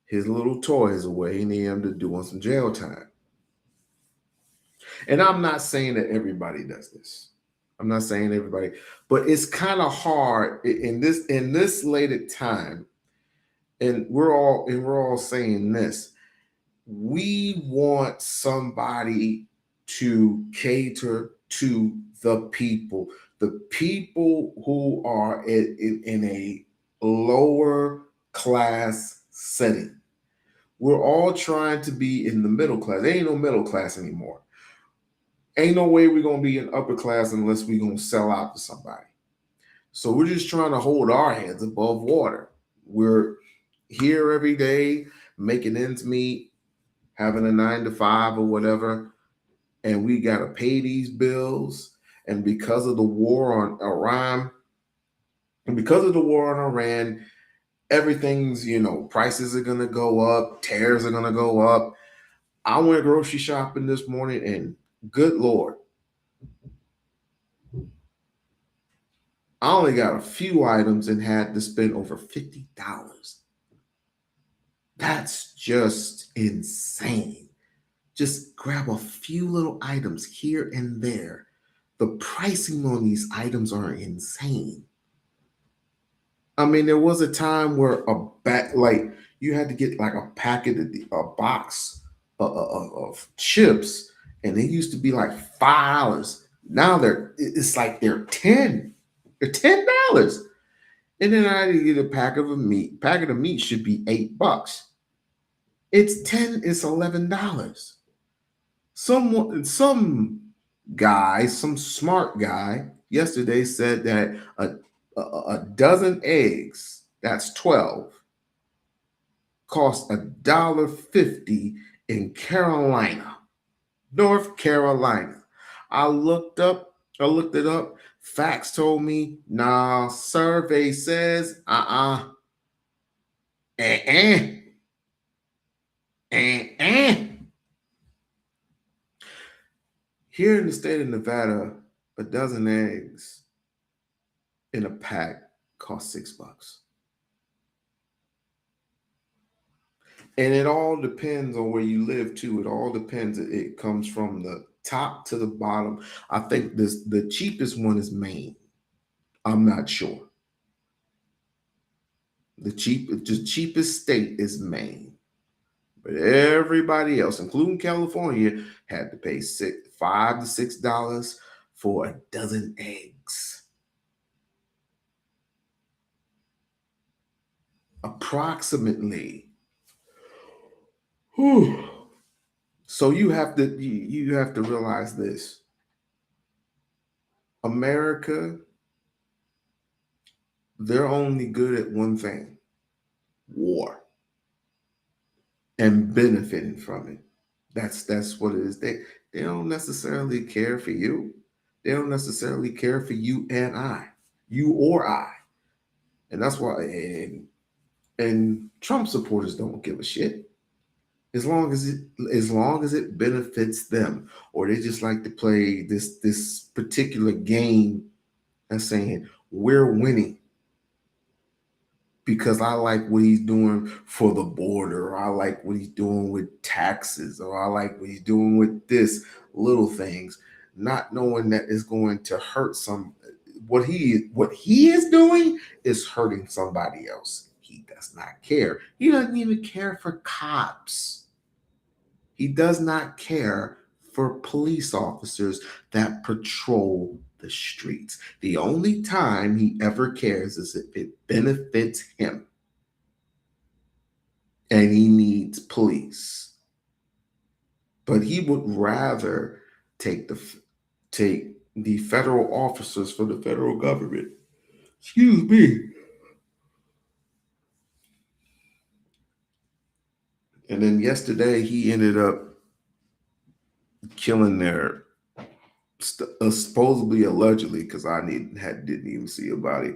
his little toys away, and he ended up doing some jail time. And I'm not saying that everybody does this. I'm not saying everybody, but it's kind of hard in this late time. And we're all saying this. We want somebody to cater to the people who are in a lower class setting. We're all trying to be in the middle class. There ain't no middle class anymore. Ain't no way we're going to be in upper class unless we're going to sell out to somebody. So we're just trying to hold our heads above water. We're here every day, making ends meet, having a 9 to 5 or whatever, and we got to pay these bills. And because of the war on Iran, everything's, prices are going to go up, tariffs are going to go up. I went grocery shopping this morning, and good Lord, I only got a few items and had to spend over $50. That's just insane. Just grab a few little items here and there. The pricing on these items are insane. I mean, there was a time where you had to get like a box of chips, and they used to be like $5. Now it's like they're 10. They're $10. And then I had to get a packet of meat. Packet of meat should be $8. It's $11. Some smart guy yesterday said that a dozen eggs, that's 12, cost $1.50 in North Carolina. I looked it up. Facts told me, nah, survey says, Here in the state of Nevada, a dozen eggs in a pack cost $6. And it all depends on where you live too. It all depends. It comes from the top to the bottom. I think the cheapest one is Maine. I'm not sure. The cheapest state is Maine. But everybody else, including California, had to pay $5 to $6 for a dozen eggs. Approximately. Whew. So you have to realize this. America, they're only good at one thing: war, and benefiting from it. That's what it is. They don't necessarily care for you. They don't necessarily care for you or I. And that's why and Trump supporters don't give a shit. As long as it benefits them, or they just like to play this particular game and saying we're winning because I like what he's doing for the border, or I like what he's doing with taxes, or I like what he's doing with this little things, not knowing that it's going to hurt what he is doing is hurting somebody else. He does not care. He doesn't even care for cops. He does not care for police officers that patrol the streets. The only time he ever cares is if it benefits him. And he needs police. But he would rather take the federal officers for the federal government. Excuse me. And then yesterday he ended up killing their supposedly, allegedly, because I didn't even see a body,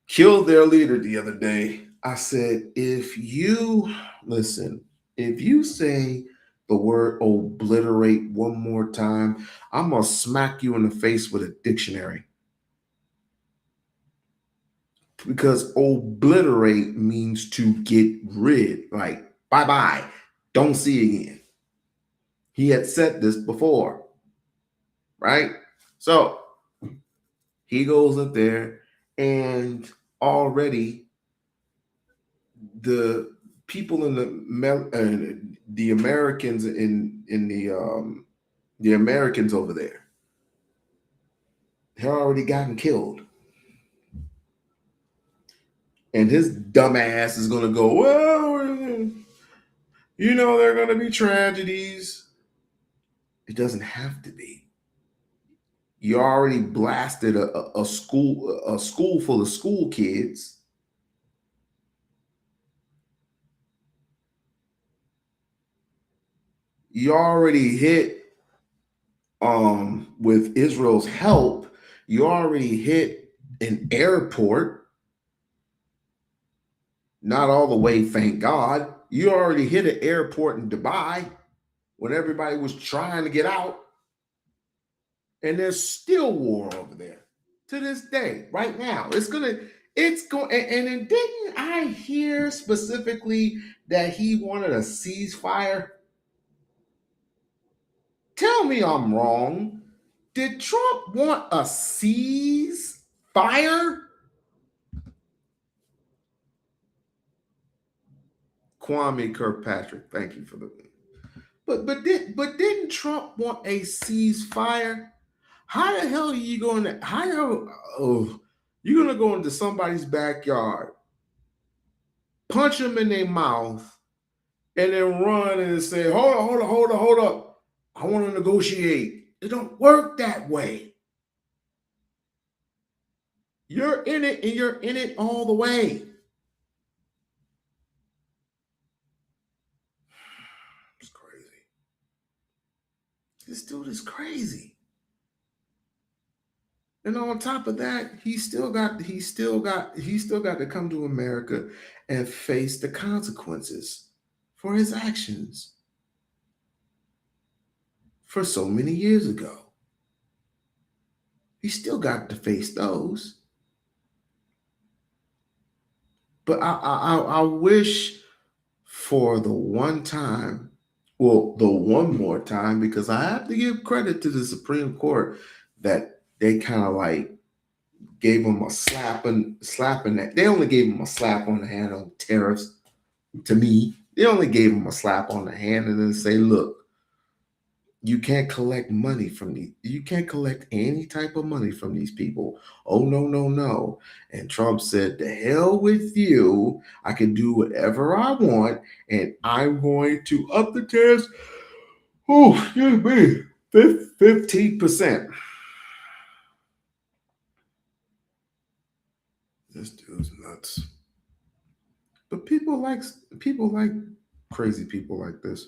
killed their leader the other day. I said, if you say the word obliterate one more time, I'm going to smack you in the face with a dictionary. Because obliterate means to get rid, like bye-bye, don't see again. He had said this before, right? So He goes up there, and already the people in the Americans in the Americans over there have already gotten killed. And his dumb ass is going to go, well, you know, there are going to be tragedies. It doesn't have to be. You already blasted a school full of school kids. You already hit, with Israel's help, you already hit an airport. Not all the way, thank God. You already hit an airport in Dubai when everybody was trying to get out. And there's still war over there to this day, right now. It's going, and then didn't I hear specifically that he wanted a ceasefire? Tell me I'm wrong. Did Trump want a ceasefire? Kwame Kirkpatrick, thank you for the. But didn't Trump want a ceasefire? How the hell are you going to? You're gonna go into somebody's backyard, punch them in their mouth, and then run and say, hold up. I want to negotiate. It don't work that way. You're in it, and you're in it all the way. It's crazy. This dude is crazy. And on top of that, he still got to come to America and face the consequences for his actions for so many years ago. He still got to face those. But I wish for the one time, well, the one more time, because I have to give credit to the Supreme Court that they kind of like gave him a slap in that. They only gave him a slap on the hand on tariffs. To me, they only gave him a slap on the hand and then say, look, you can't collect money from these. You can't collect any type of money from these people. Oh, no. And Trump said, the hell with you. I can do whatever I want, and I'm going to up the tariffs. Oh, excuse me, 15%. This dude's nuts. But people like crazy people like this.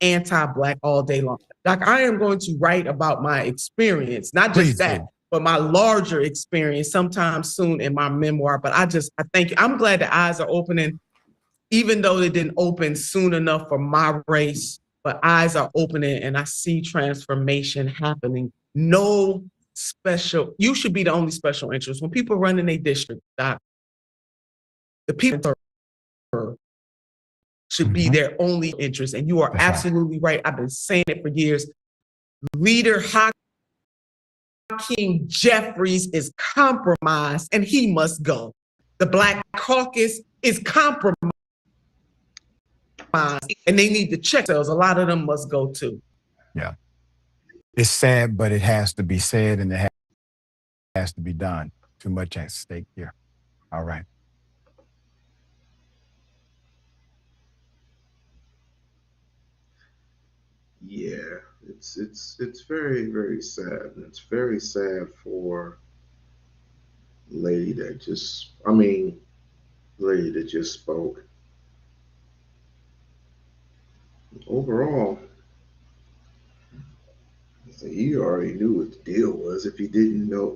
Anti-Black all day long. Like, I am going to write about my experience, not just that, but my larger experience sometime soon in my memoir. But I thank you. I'm glad the eyes are opening, even though they didn't open soon enough for my race, but eyes are opening and I see transformation happening. No special, you should be the only special interest. When people run in a district, Doc, the people should be their only interest. And you are absolutely right. I've been saying it for years. Leader Hakeem Jefferies is compromised and he must go. The Black Caucus is compromised and they need to check themselves. A lot of them must go too. Yeah. It's sad, but it has to be said and it has to be done. Too much at stake here. All right. Yeah, it's very, very sad. And it's very sad for lady that just spoke. Overall, he already knew what the deal was. If you didn't know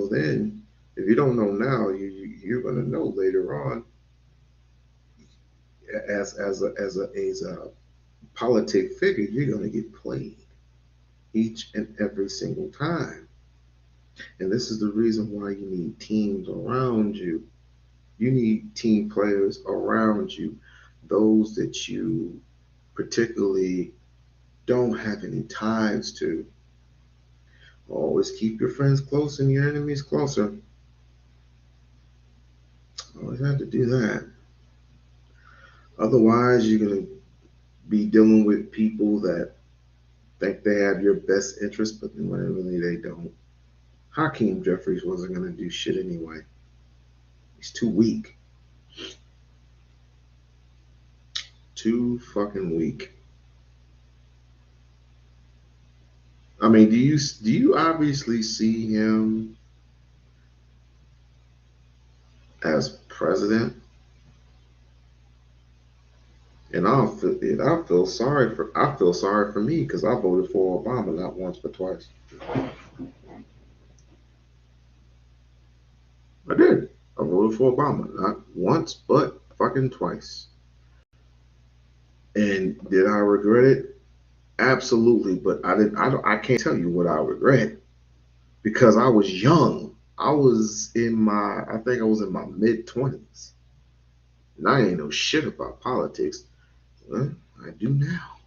then, if you don't know now, you're gonna know later on. As a politic figure, you're gonna get played each and every single time. And this is the reason why you need teams around you. You need team players around you, those that you particularly don't have any ties to. Always keep your friends close and your enemies closer. Always have to do that. Otherwise, you're going to be dealing with people that think they have your best interest, but when really they don't. Hakeem Jefferies wasn't going to do shit anyway. He's too weak. Too fucking weak. I mean, do you obviously see him as president? And I feel sorry for me because I voted for Obama not once but twice. I did. I voted for Obama not once but fucking twice. And did I regret it? Absolutely, but I can't tell you what I regret because I was young. I think I was in my mid-20s. And I ain't know shit about politics. Well, I do now.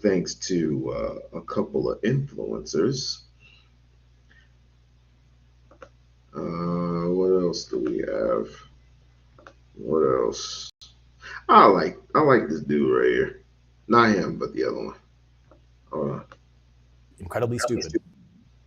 Thanks to a couple of influencers. What else do we have? What else? I like this dude right here. Not him, but the other one. Hold on. Incredibly stupid.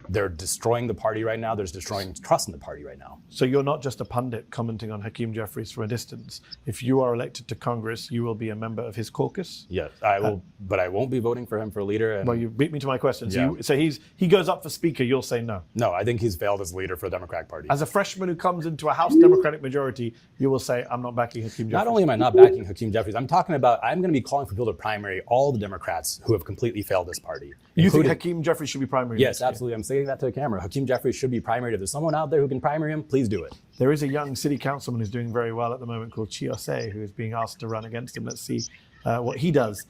They're destroying the party right now. They're destroying trust in the party right now. So you're not just a pundit commenting on Hakeem Jefferies from a distance. If you are elected to Congress, you will be a member of his caucus? Yes, I will, but I won't be voting for him for leader. And well, you beat me to my question. So he goes up for speaker, you'll say no? No, I think he's failed as leader for the Democratic Party. As a freshman who comes into a House Democratic majority, you will say, I'm not backing Hakeem Jefferies. Not only am I not backing Hakeem Jefferies, I'm talking about, I'm going to be calling for people to primary all the Democrats who have completely failed this party. You think Hakeem Jefferies should be primary? Yes, absolutely. I'm saying that to the camera. Hakeem Jefferies should be primaried. If there's someone out there who can primary him, please do it. There is a young city councilman who's doing very well at the moment called Chiose, who is being asked to run against him. Let's see what he does.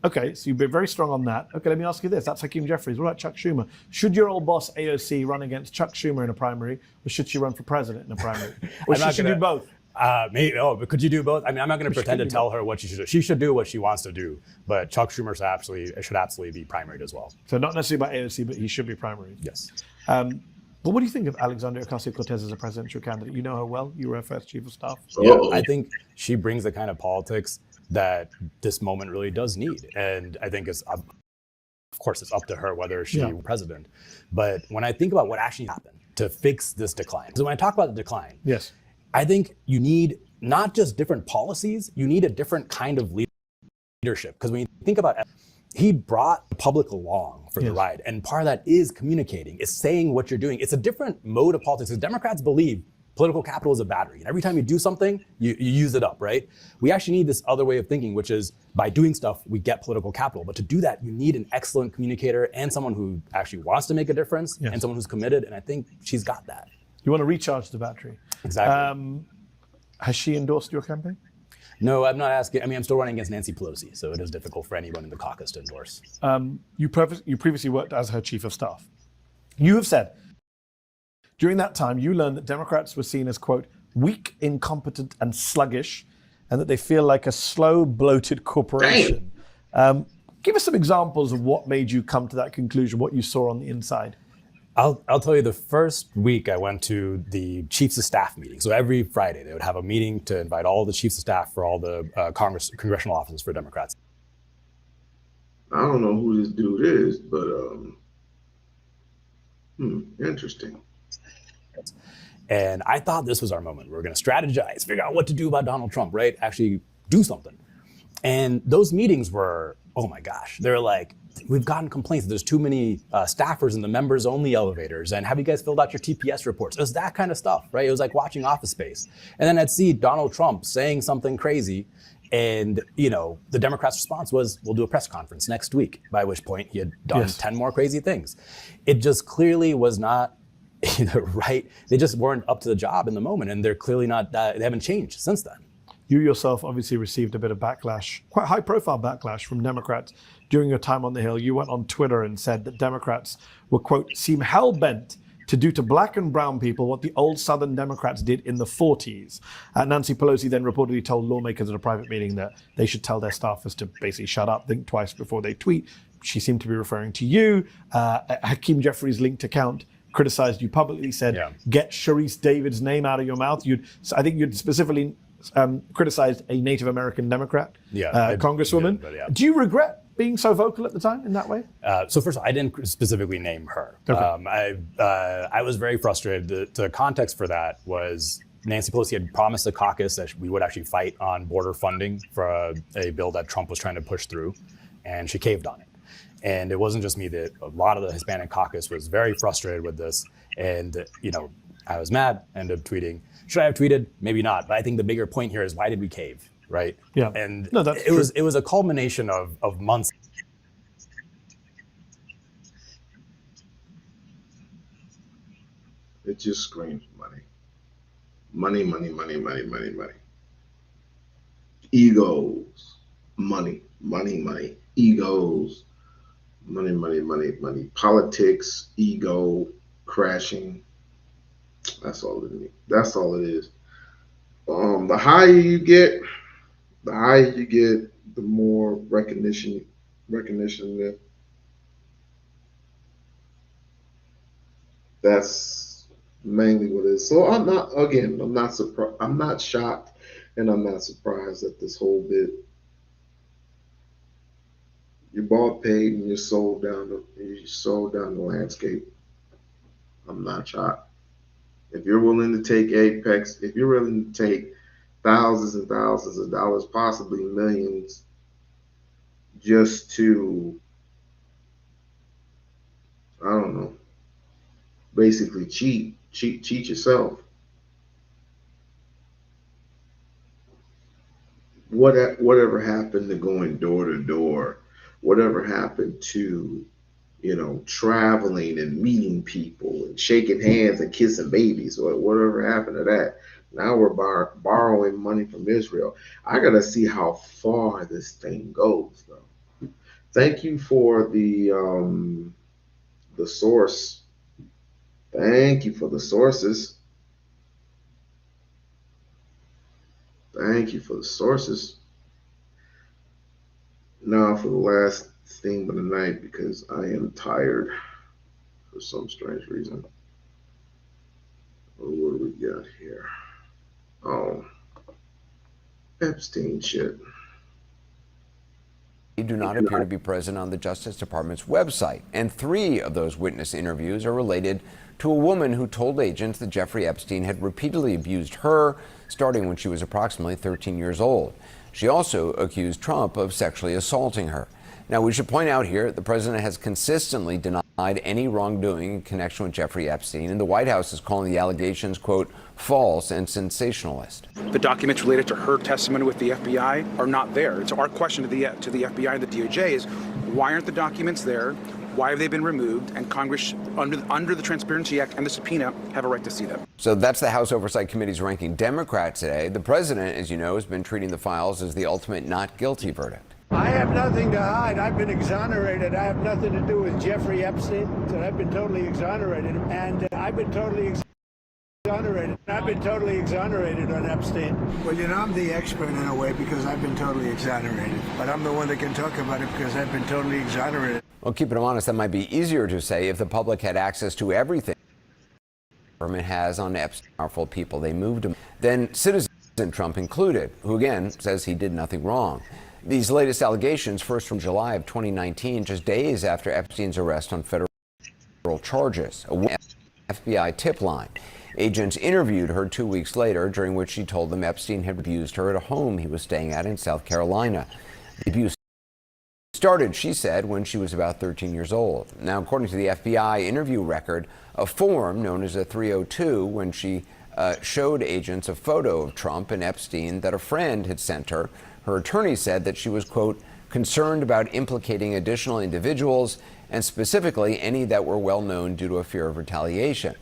Okay, so you've been very strong on that. Okay, let me ask you this. That's Hakeem Jefferies. What about Chuck Schumer? Should your old boss AOC run against Chuck Schumer in a primary, or should she run for president in a primary? Or should she do both? Maybe. Oh, but could you do both? I mean, I'm not going to pretend to tell her what she should do. She should do what she wants to do. But Chuck Schumer should absolutely be primaried as well. So not necessarily by AOC, but he should be primaried. Yes. But what do you think of Alexandria Ocasio-Cortez as a presidential candidate? You know her well. You were her first chief of staff. Yeah, I think she brings the kind of politics that this moment really does need. And I think of course, it's up to her whether she's president. But when I think about what actually happened to fix this decline, so when I talk about the decline, yes, I think you need not just different policies, you need a different kind of leadership. Because when you think about it, he brought the public along for the ride. And part of that is communicating, is saying what you're doing. It's a different mode of politics. Because Democrats believe political capital is a battery. And every time you do something, you use it up, right? We actually need this other way of thinking, which is by doing stuff, we get political capital. But to do that, you need an excellent communicator and someone who actually wants to make a difference and someone who's committed. And I think she's got that. You want to recharge the battery. Exactly. Has she endorsed your campaign? No, I'm not asking. I mean, I'm still running against Nancy Pelosi, so it is difficult for anyone in the caucus to endorse. You previously worked as her chief of staff. You have said, during that time, you learned that Democrats were seen as, quote, weak, incompetent, and sluggish, and that they feel like a slow, bloated corporation. Give us some examples of what made you come to that conclusion, what you saw on the inside. I'll tell you, the first week I went to the chiefs of staff meeting. So every Friday they would have a meeting to invite all the chiefs of staff for all the congressional offices for Democrats. I don't know who this dude is, but interesting. And I thought this was our moment. We were going to strategize, figure out what to do about Donald Trump, right? Actually do something. And those meetings were, oh my gosh, they're like, we've gotten complaints that there's too many staffers in the members only elevators. And have you guys filled out your TPS reports? It was that kind of stuff, right? It was like watching Office Space. And then I'd see Donald Trump saying something crazy. And, the Democrats' response was, we'll do a press conference next week, by which point he had done 10 more crazy things. It just clearly was not either right. They just weren't up to the job in the moment. And they're clearly not, they haven't changed since then. You yourself obviously received a bit of backlash, quite high profile backlash from Democrats during your time on the Hill. You went on Twitter and said that Democrats were, quote, seem hell-bent to do to black and brown people what the old Southern Democrats did in the 40s. Nancy Pelosi then reportedly told lawmakers at a private meeting that they should tell their staffers to basically shut up, think twice before they tweet. she seemed to be referring to you. Hakeem Jefferies' linked account criticized you publicly, said, get Sharice David's name out of your mouth. I think you'd specifically criticized a Native American Democrat congresswoman. Do you regret being so vocal at the time in that way? So first, I didn't specifically name her. Okay. I was very frustrated. The context for that was Nancy Pelosi had promised the caucus that we would actually fight on border funding for a bill that Trump was trying to push through, and she caved on it. And it wasn't just me, that a lot of the Hispanic caucus was very frustrated with this. And, I was mad, ended up tweeting. Should I have tweeted? Maybe not. But I think the bigger point here is, why did we cave, right? Yeah. And that's it was a culmination of months. It just screams money. Money, money, money, money, money, money. Egos. Money, money, money. Egos. Money, money, money, money. Politics, ego, crashing. That's all it is. That's all it is. The higher you get, the more recognition there. That's mainly what it is. So I'm not surprised. I'm not shocked, and I'm not surprised at this whole bit. You're bought, paid, and you're sold down the landscape. I'm not shocked. If you're willing to take Apex, if you're willing to take thousands and thousands of dollars, possibly millions, just to, I don't know, basically cheat yourself. Whatever happened to going door to door? Whatever happened to, traveling and meeting people and shaking hands and kissing babies? Or whatever happened to that? Now we're borrowing money from Israel. I gotta see how far this thing goes, though. Thank you for the source. Thank you for the sources. Thank you for the sources. Now for the last thing of the night, because I am tired for some strange reason. What do we got here? Oh, Epstein shit. Do not appear to be present on the Justice Department's website, and 3 of those witness interviews are related to a woman who told agents that Jeffrey Epstein had repeatedly abused her, starting when she was approximately 13 years old. She also accused Trump of sexually assaulting her. Now, we should point out here, the president has consistently denied any wrongdoing in connection with Jeffrey Epstein, and the White House is calling the allegations, quote, false and sensationalist. The documents related to her testimony with the FBI are not there. So our question to the FBI and the DOJ is, why aren't the documents there? Why have they been removed? And Congress, under the Transparency Act and the subpoena, have a right to see them. So that's the House Oversight Committee's ranking Democrat today. The president, as you know, has been treating the files as the ultimate not guilty verdict. I have nothing to hide. I've been exonerated. I have nothing to do with Jeffrey Epstein. So I've been totally exonerated. And I've been totally exonerated. I've been totally exonerated on Epstein. Well, I'm the expert in a way because I've been totally exonerated. But I'm the one that can talk about it because I've been totally exonerated. Well, keep it honest, that might be easier to say if the public had access to everything the government has on Epstein, powerful people. They moved him. Then citizen Trump included, who again says he did nothing wrong. These latest allegations, first from July of 2019, just days after Epstein's arrest on federal charges. A FBI tip line. Agents interviewed her 2 weeks later, during which she told them Epstein had abused her at a home he was staying at in South Carolina. The abuse started, she said, when she was about 13 years old. Now, according to the FBI interview record, a form known as a 302, when she showed agents a photo of Trump and Epstein that a friend had sent her, her attorney said that she was, quote, concerned about implicating additional individuals, and specifically any that were well known due to a fear of retaliation.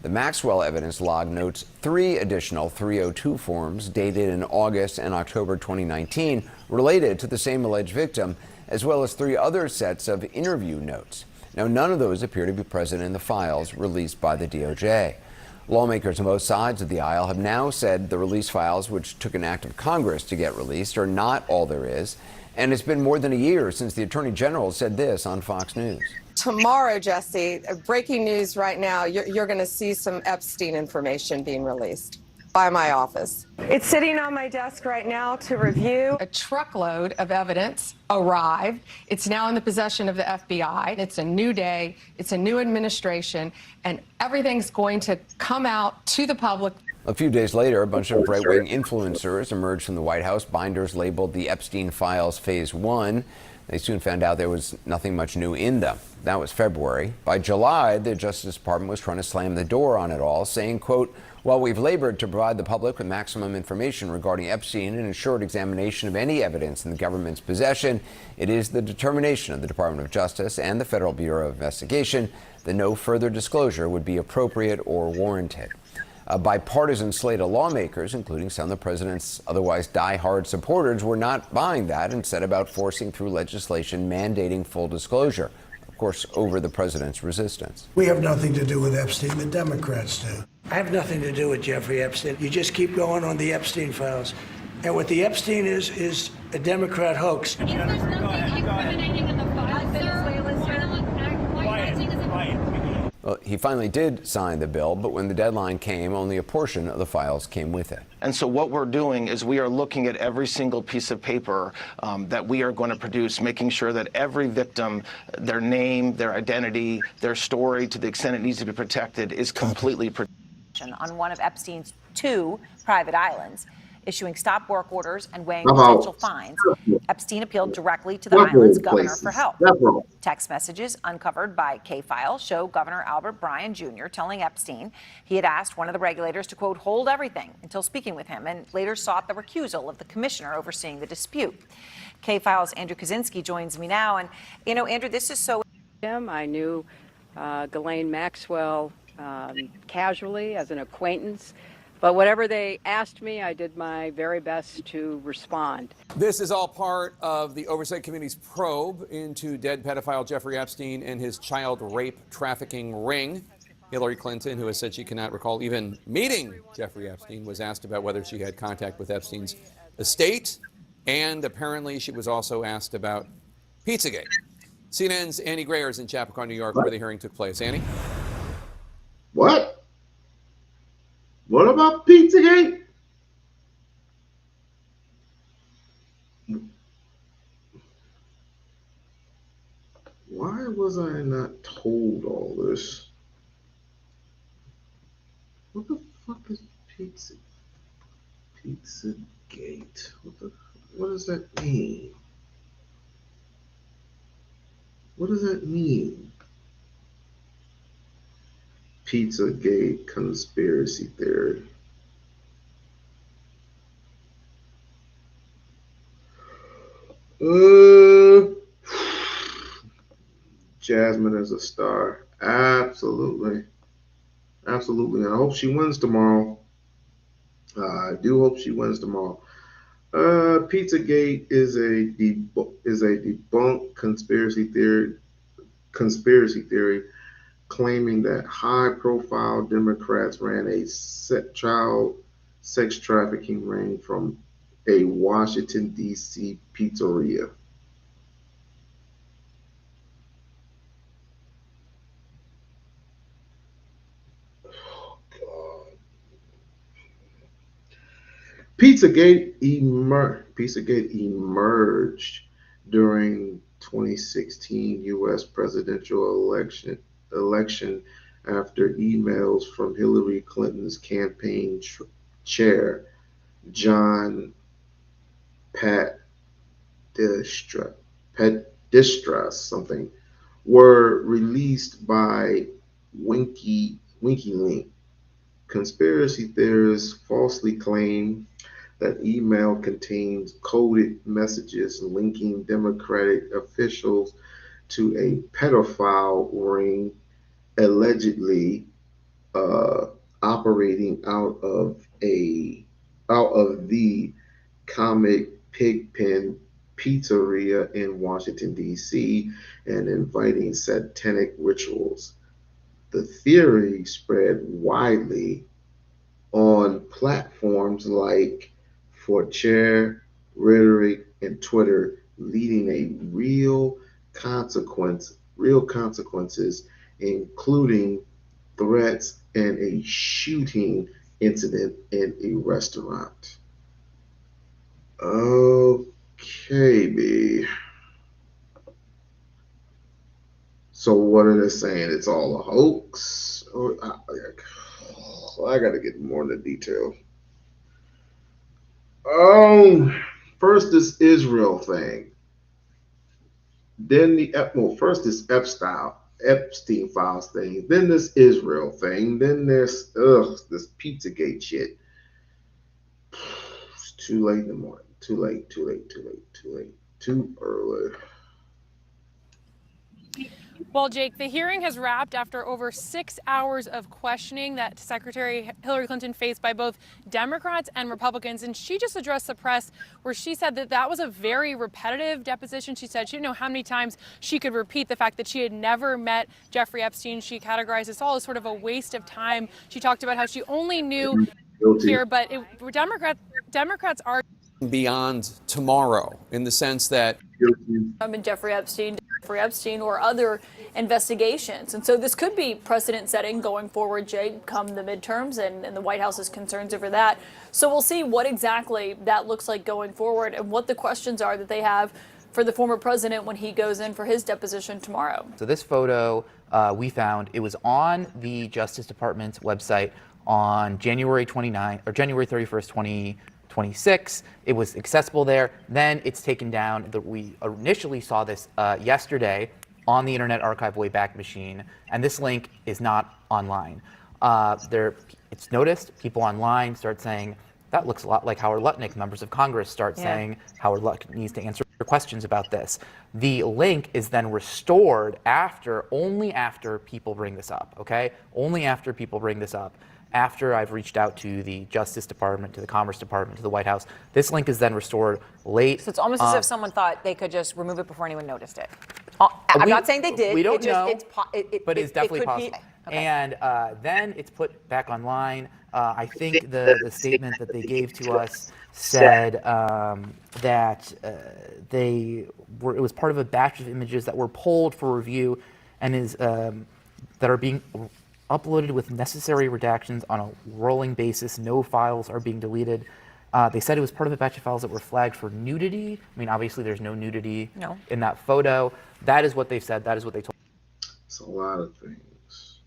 The Maxwell evidence log notes 3 additional 302 forms dated in August and October 2019 related to the same alleged victim, as well as 3 other sets of interview notes. Now, none of those appear to be present in the files released by the DOJ. Lawmakers on both sides of the aisle have now said the release files, which took an act of Congress to get released, are not all there is. And it's been more than a year since the Attorney General said this on Fox News. Tomorrow, Jesse, breaking news right now, you're going to see some Epstein information being released by my office. It's sitting on my desk right now to review. A truckload of evidence arrived. It's now in the possession of the FBI. It's a new day. It's a new administration, and everything's going to come out to the public. A few days later, a bunch of right-wing influencers emerged from the White House. Binders labeled the Epstein files Phase 1. They soon found out there was nothing much new in them. That was February. By July, the Justice Department was trying to slam the door on it all, saying, quote, "While we've labored to provide the public with maximum information regarding Epstein and ensured examination of any evidence in the government's possession, it is the determination of the Department of Justice and the Federal Bureau of Investigation that no further disclosure would be appropriate or warranted." A bipartisan slate of lawmakers, including some of the president's otherwise die-hard supporters, were not buying that and set about forcing through legislation mandating full disclosure, of course, over the president's resistance. We have nothing to do with Epstein. The Democrats do. I have nothing to do with Jeffrey Epstein. You just keep going on the Epstein files. And what the Epstein is a Democrat hoax. Is there something incriminating in the files, Venezuela, sir? Well, he finally did sign the bill, but when the deadline came, only a portion of the files came with it. And so what we're doing is we are looking at every single piece of paper that we are going to produce, making sure that every victim, their name, their identity, their story, to the extent it needs to be protected, is completely protected. On one of Epstein's 2 private islands, issuing stop work orders and weighing potential fines. Epstein appealed directly to the island's governor for help. Text messages uncovered by K-Files show Governor Albert Bryan Jr. telling Epstein he had asked one of the regulators to, quote, hold everything until speaking with him, and later sought the recusal of the commissioner overseeing the dispute. K-Files' Andrew Kaczynski joins me now. And, you know, Andrew, this is so... I knew Ghislaine Maxwell casually as an acquaintance. But whatever they asked me, I did my very best to respond. This is all part of the Oversight Committee's probe into dead pedophile Jeffrey Epstein and his child rape trafficking ring. Hillary Clinton, who has said she cannot recall even meeting Jeffrey Epstein, was asked about whether she had contact with Epstein's estate. And apparently she was also asked about Pizzagate. CNN's Annie Grayer is in Chappaqua, New York, where the hearing took place. Annie? What? What about Pizzagate? Why was I not told all this? What the fuck is Pizzagate? What does that mean? What does that mean? Pizzagate conspiracy theory. Jasmine is a star. Absolutely. Absolutely. I hope she wins tomorrow. I do hope she wins tomorrow. Pizzagate is a debunked conspiracy theory claiming that high-profile Democrats ran a child sex trafficking ring from a Washington, D.C. pizzeria. Oh, God. Pizzagate emerged during 2016 U.S. presidential election after emails from Hillary Clinton's campaign chair, John Podesta, were released by WikiLeaks. Conspiracy theorists falsely claim that email contains coded messages linking Democratic officials to a pedophile ring allegedly operating out of the Comic Pigpen pizzeria in Washington, D.C., and inviting satanic rituals. The theory spread widely on platforms like 4chan, Rhetoric, and Twitter, leading a real consequences, including threats and a shooting incident in a restaurant. Okay, B. So what are they saying? It's all a hoax? I got to get more into detail. First this Israel thing. Then first this Epstein files thing. Then this Israel thing. Then there's this Pizzagate shit. It's too late in the morning. Too late. Too early. Well, Jake, the hearing has wrapped after over 6 hours of questioning that Secretary Hillary Clinton faced by both Democrats and Republicans. And she just addressed the press where she said that that was a very repetitive deposition. She said she didn't know how many times she could repeat the fact that she had never met Jeffrey Epstein. She categorized this all as sort of a waste of time. She talked about how she only knew here, but Democrats are beyond tomorrow in the sense that and Jeffrey Epstein or other investigations. And so this could be precedent setting going forward, Jake, come the midterms and the White House's concerns over that. So we'll see what exactly that looks like going forward and what the questions are that they have for the former president when he goes in for his deposition tomorrow. So this photo we found, it was on the Justice Department's website on January 31st, 2026. It was accessible there. Then it's taken down. We initially saw this yesterday on the Internet Archive Wayback Machine, and this link is not online. It's noticed. People online start saying, that looks a lot like Howard Lutnick. Members of Congress start saying Howard Lutnick needs to answer questions about this. The link is then restored only after people bring this up, okay? Only after people bring this up. After I've reached out to the Justice Department, to the Commerce Department, to the White House, this link is then restored late. So it's almost as if someone thought they could just remove it before anyone noticed it. I'm not saying they did. We don't know, but it's it definitely could possible. Okay. And then it's put back online. I think the statement that they gave to us said that it was part of a batch of images that were pulled for review and that are being uploaded with necessary redactions on a rolling basis. No files are being deleted. They said it was part of a batch of files that were flagged for nudity. I mean, obviously there's no nudity in that photo. That is what they've said. That is what they told. It's a lot of things.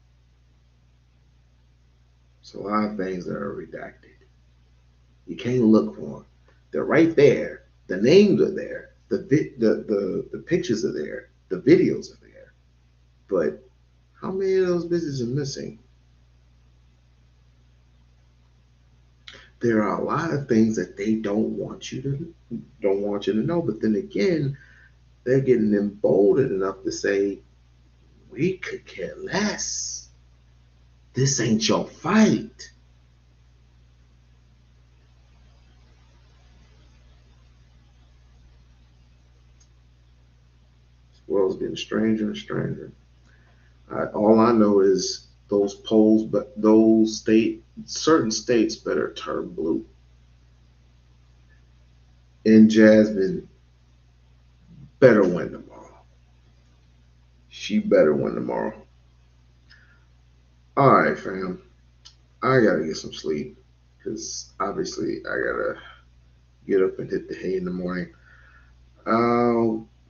It's a lot of things that are redacted. You can't look for them. They're right there. The names are there. The pictures are there. The videos are there. But how many of those bitches are missing? There are a lot of things that they don't want you to know. But then again, they're getting emboldened enough to say, we could care less. This ain't your fight. This world's getting stranger and stranger. All I know is those polls, but certain states better turn blue. And Jasmine better win tomorrow. She better win tomorrow. All right, fam. I gotta get some sleep because obviously I gotta get up and hit the hay in the morning.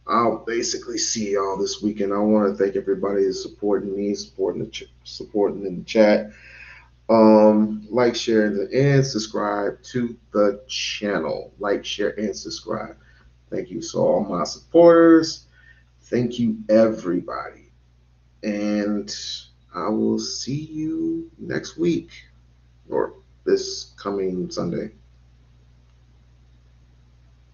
I'll basically see y'all this weekend. I want to thank everybody that's supporting me, supporting in the chat. Like, share, and subscribe to the channel. Like, share, and subscribe. Thank you. So all my supporters, thank you everybody. And I will see you next week or this coming Sunday.